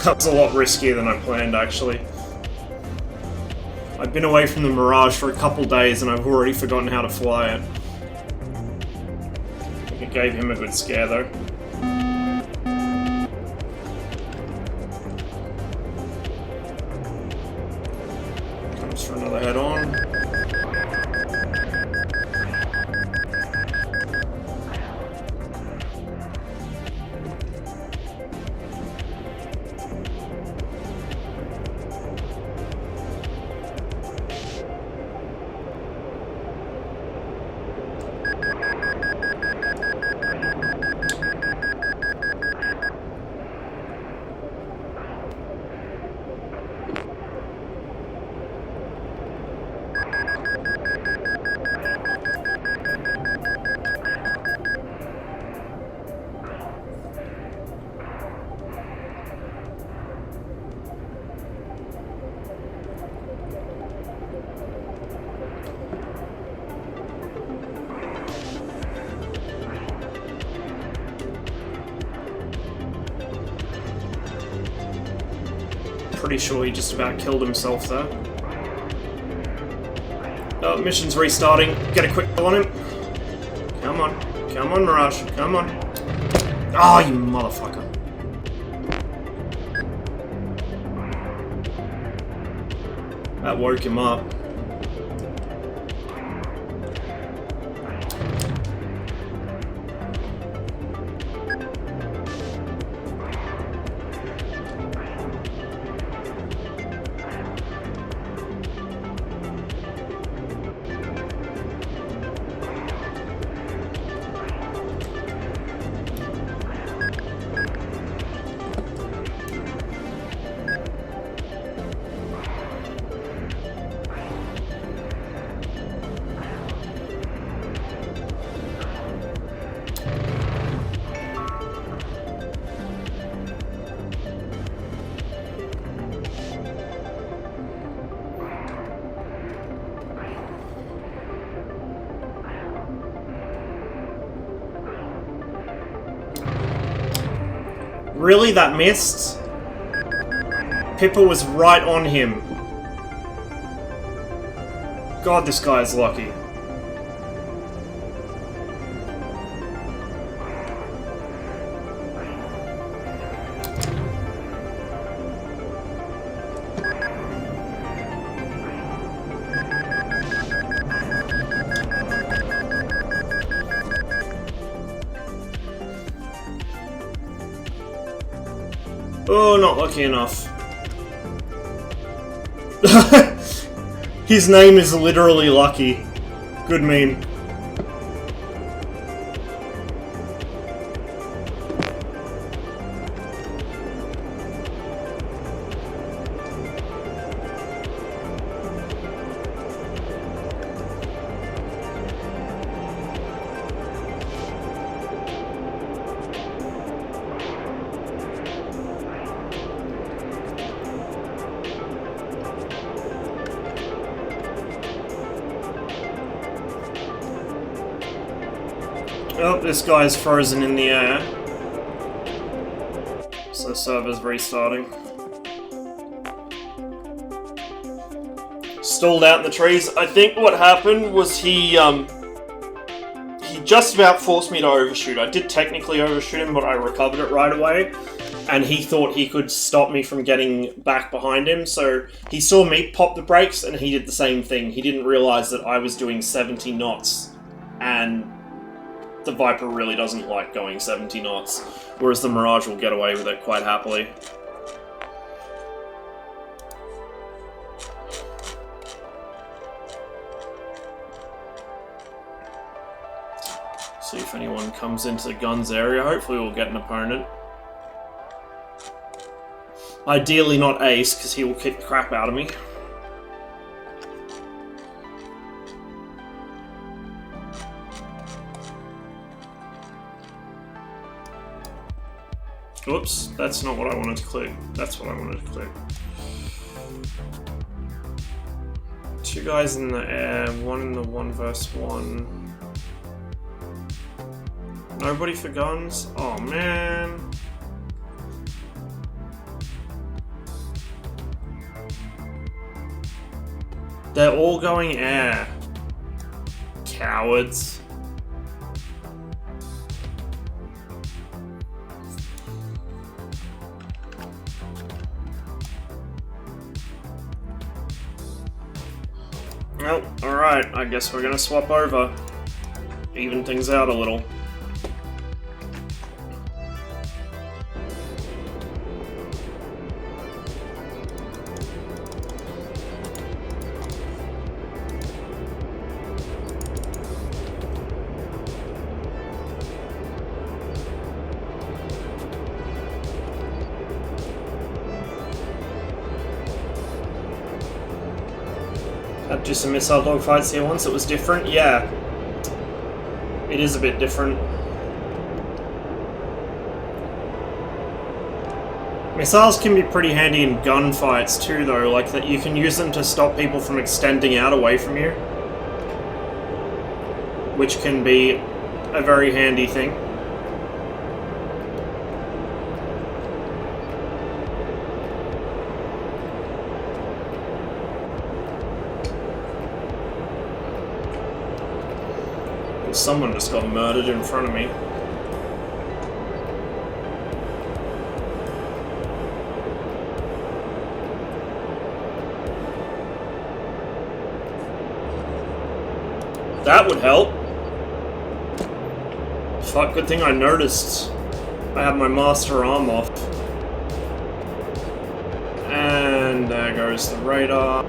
That was a lot riskier than I planned, actually. I've been away from the Mirage for a couple days and I've already forgotten how to fly it. I think it gave him a good scare, though. Comes for another head-on. pretty sure he just about killed himself there. Mission's restarting. Get a quick kill on him. Come on. Come on, Mirage. Come on. Oh, you motherfucker. That woke him up. Really? That missed? Pippa was right on him. God, this guy is lucky. Oh, not lucky enough. His name is literally Lucky. Good meme. Oh, this guy's frozen in the air. So server's restarting. Stalled out in the trees. I think what happened was he just about forced me to overshoot. I did technically overshoot him, but I recovered it right away. And he thought he could stop me from getting back behind him, so he saw me pop the brakes and he did the same thing. He didn't realize that I was doing 70 knots. And the Viper really doesn't like going 70 knots, whereas the Mirage will get away with it quite happily. See if anyone comes into the guns area. Hopefully we'll get an opponent. Ideally not Ace, because he will kick the crap out of me. Oops, that's not what I wanted to click. That's what I wanted to click. Two guys in the air, one in the 1v1. Nobody for guns? Oh man. They're all going air. Cowards. Well, alright, I guess we're gonna swap over. Even things out a little. Had just some missile dogfights here once, it was different. Yeah. It is a bit different. Missiles can be pretty handy in gunfights too though, like that you can use them to stop people from extending out away from you. Which can be a very handy thing. Someone just got murdered in front of me. That would help. Fuck, good thing I noticed. I have my master arm off. And there goes the radar.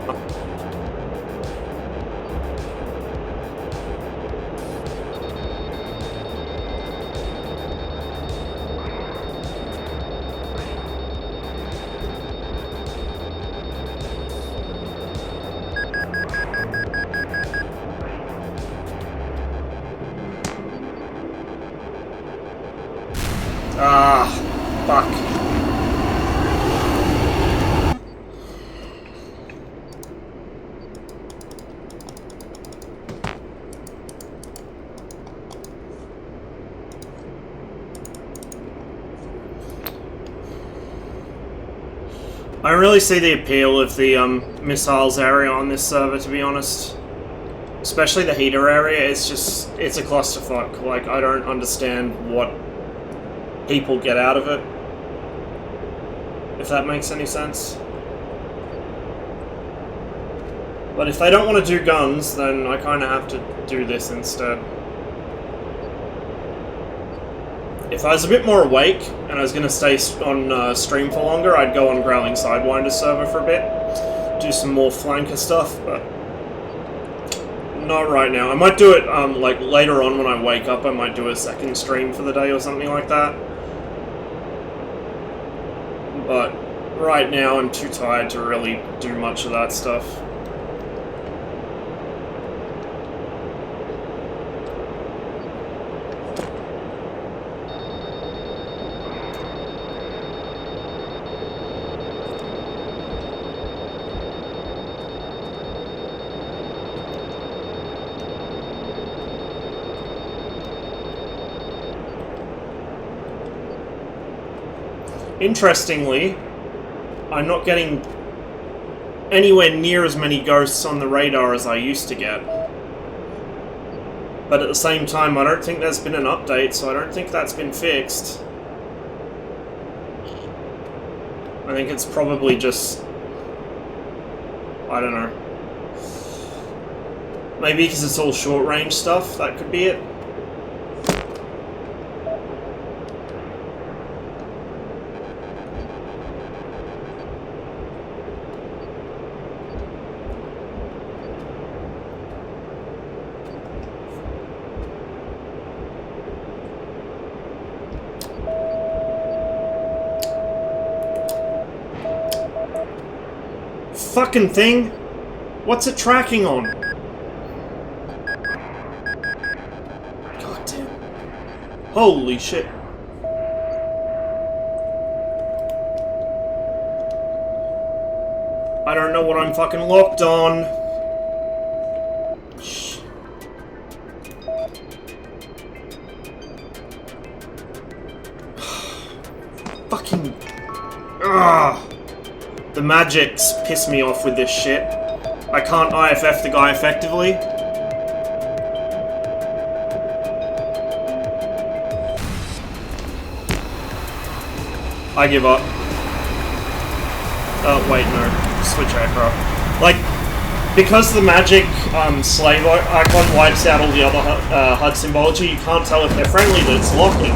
Ah, fuck. I don't really see the appeal of the missiles area on this server, to be honest. Especially the heater area, it's a clusterfuck. Like, I don't understand what people get out of it, if that makes any sense. But if they don't want to do guns, then I kind of have to do this instead. If I was a bit more awake, and I was going to stay on stream for longer, I'd go on Growling Sidewinder server for a bit, do some more flanker stuff, but not right now. I might do it like later on when I wake up. I might do a second stream for the day or something like that. But right now I'm too tired to really do much of that stuff. Interestingly, I'm not getting anywhere near as many ghosts on the radar as I used to get. But at the same time, I don't think there's been an update, so I don't think that's been fixed. I think it's probably just... I don't know. Maybe because it's all short-range stuff, that could be it. Fucking thing! What's it tracking on? God damn. Holy shit. I don't know what I'm fucking locked on. Fucking... Ugh. The magics piss me off with this shit. I can't IFF the guy effectively. I give up. Oh, wait, no. Switch aircraft. Like, because the magic slave icon wipes out all the other HUD symbology, you can't tell if they're friendly, that it's locking.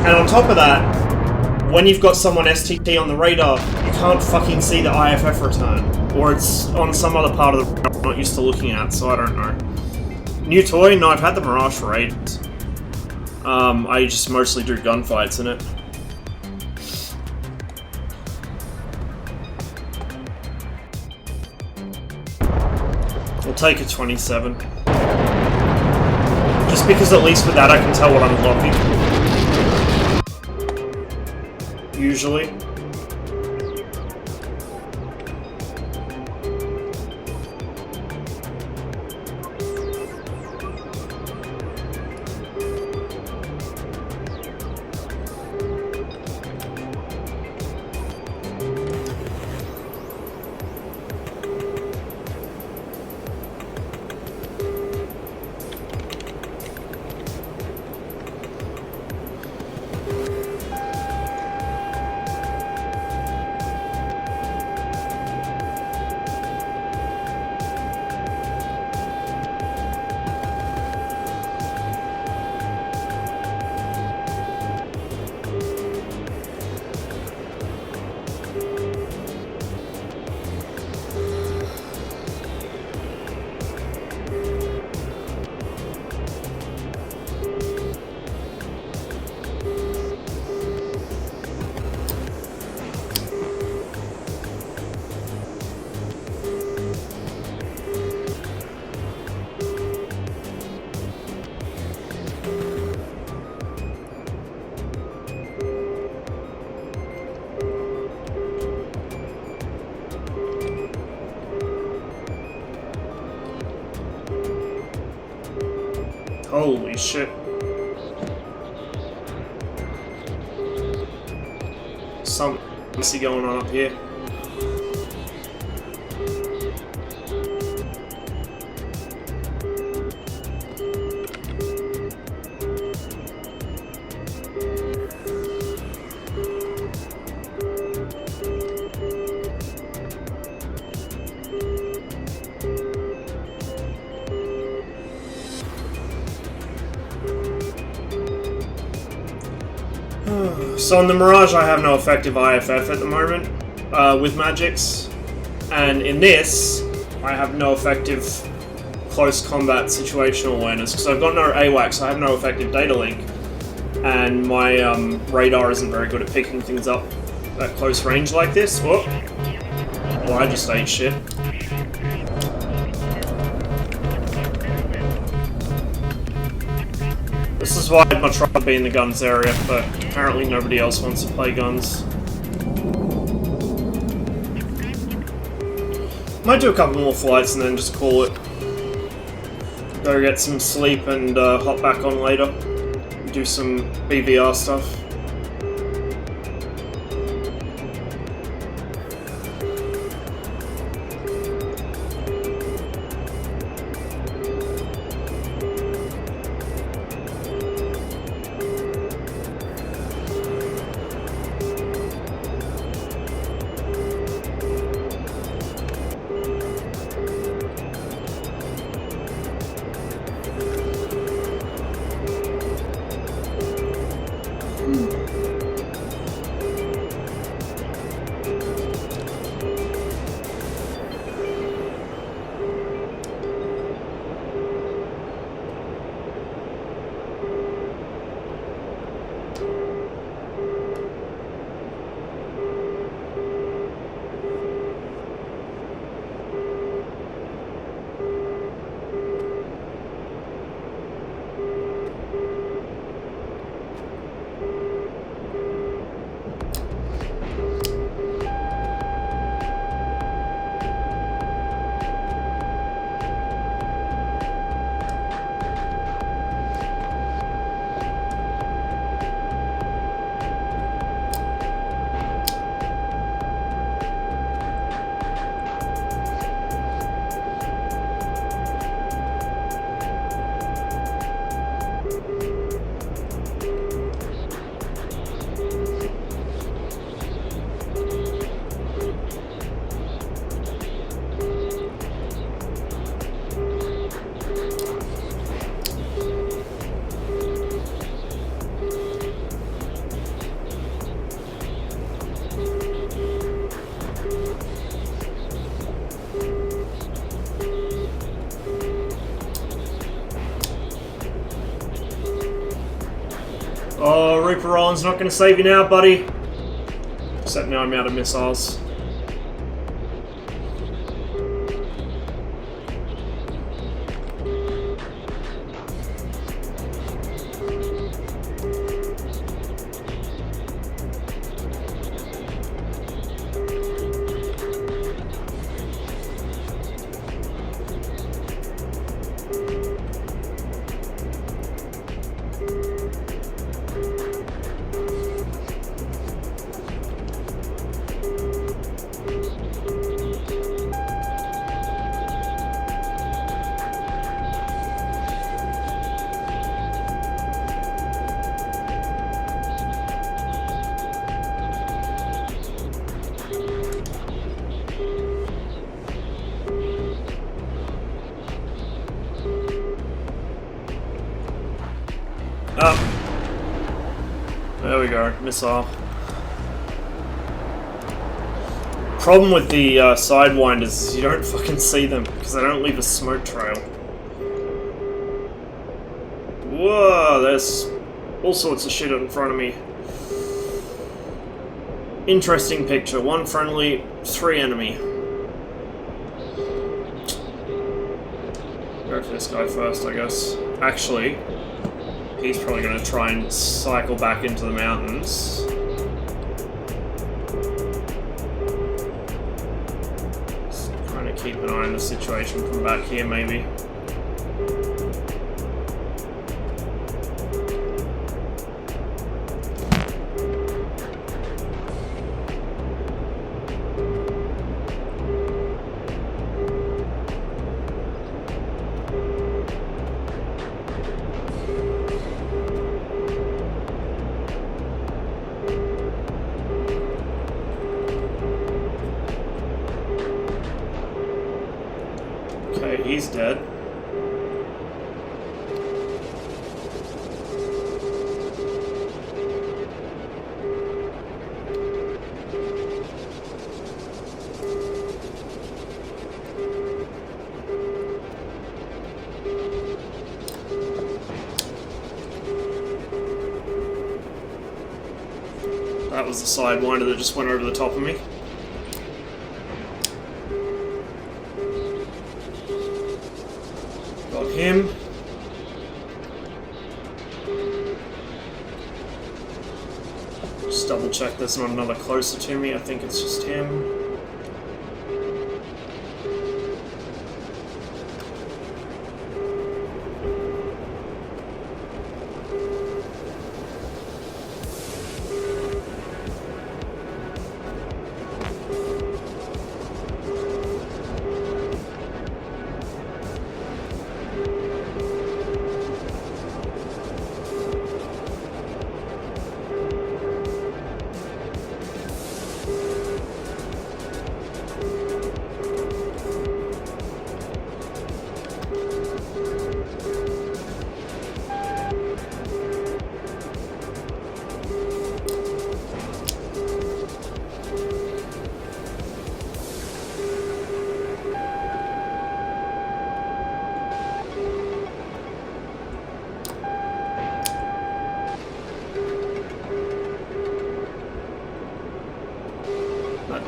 And on top of that, when you've got someone STT on the radar, you can't fucking see the IFF return. Or it's on some other part of the radar I'm not used to looking at, so I don't know. New toy? No, I've had the Mirage for ages. I just mostly do gunfights in it. I'll take a 27. Just because at least with that I can tell what I'm locking. Usually. Holy shit. Something going on up here. So on the Mirage I have no effective IFF at the moment with magics, and in this I have no effective close combat situational awareness because I've got no AWACS, so I have no effective data link, and my radar isn't very good at picking things up at close range like this. Whoop. Well, I just ate shit. This is why I'd much rather be in the guns area, but apparently nobody else wants to play guns. Might do a couple more flights and then just call it. Go get some sleep and hop back on later. Do some BVR stuff. Oh, Reaper Rollins not going to save you now, buddy. Except now I'm out of missiles. There we go, missile. Problem with the Sidewinders is you don't fucking see them because they don't leave a smoke trail. Whoa, there's all sorts of shit in front of me. Interesting picture. 1 friendly, 3 enemy. Go for this guy first, I guess. Actually, he's probably going to try and cycle back into the mountains. Just trying to keep an eye on the situation from back here, maybe. Okay, he's dead. That was the Sidewinder that just went over the top of me. Got him. Just double check there's not another closer to me. I think it's just him.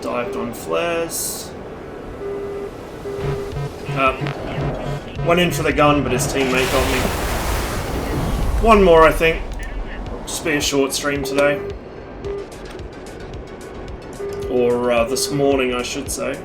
Dived on flares. Went in for the gun, but his teammate got me. One more, I think. It'll just be a short stream today. Or this morning, I should say.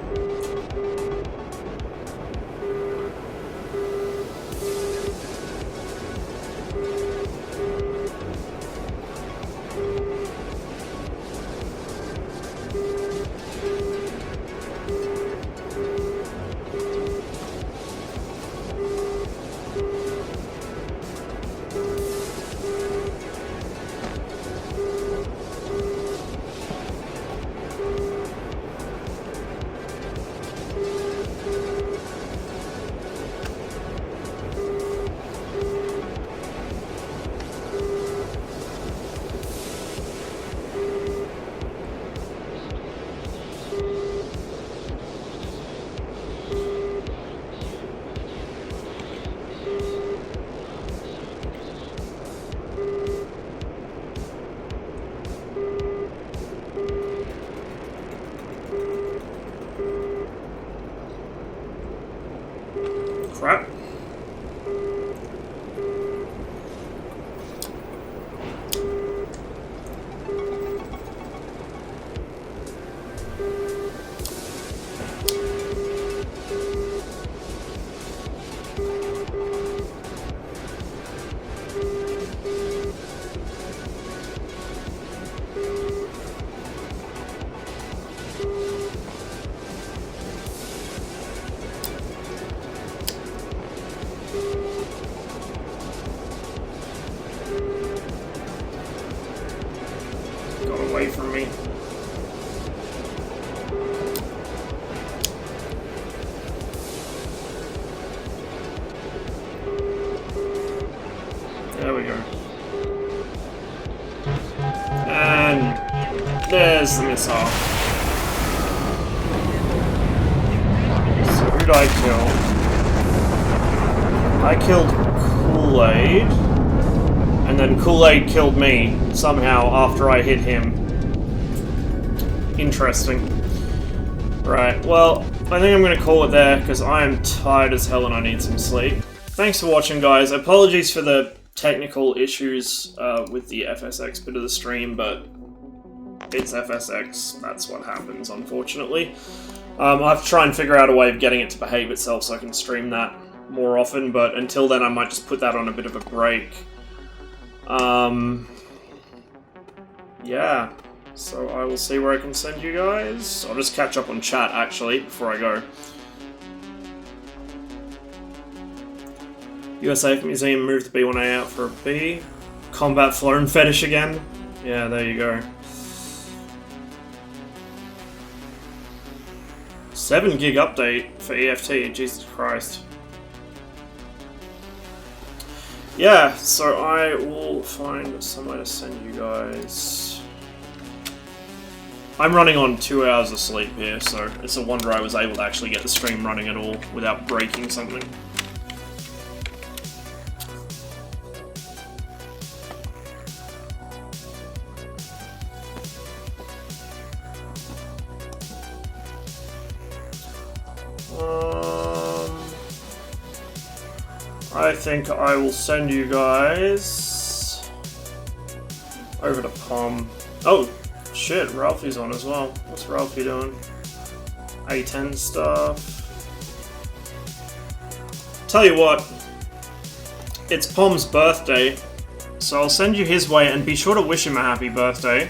Crap. Away from me. There we go. And there's the missile. So who did I kill? I killed Kool-Aid. And then Kool-Aid killed me somehow after I hit him. Interesting. Right, well, I think I'm going to call it there, because I am tired as hell and I need some sleep. Thanks for watching, guys. Apologies for the technical issues with the FSX bit of the stream, but it's FSX. That's what happens, unfortunately. I'll have to try and figure out a way of getting it to behave itself so I can stream that more often, but until then I might just put that on a bit of a break. Yeah. So I will see where I can send you guys. I'll just catch up on chat, actually, before I go. USAF Museum moved the B1A out for a B. Combat Flown Fetish again. Yeah, there you go. 7 gig update for EFT, Jesus Christ. Yeah, so I will find somewhere to send you guys. I'm running on 2 hours of sleep here, so it's a wonder I was able to actually get the stream running at all without breaking something. I think I will send you guys over to Palm. Oh, shit, Ralphie's on as well. What's Ralphie doing? A10 stuff. Tell you what, it's Pom's birthday, so I'll send you his way and be sure to wish him a happy birthday.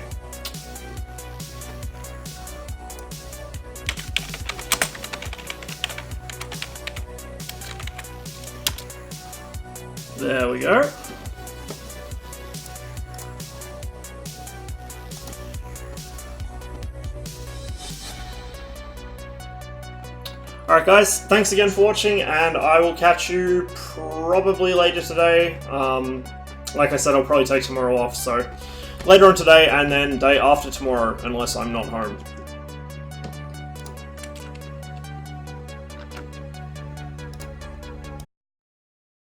There we go. Alright guys, thanks again for watching, and I will catch you probably later today. Like I said, I'll probably take tomorrow off, so later on today and then day after tomorrow, unless I'm not home.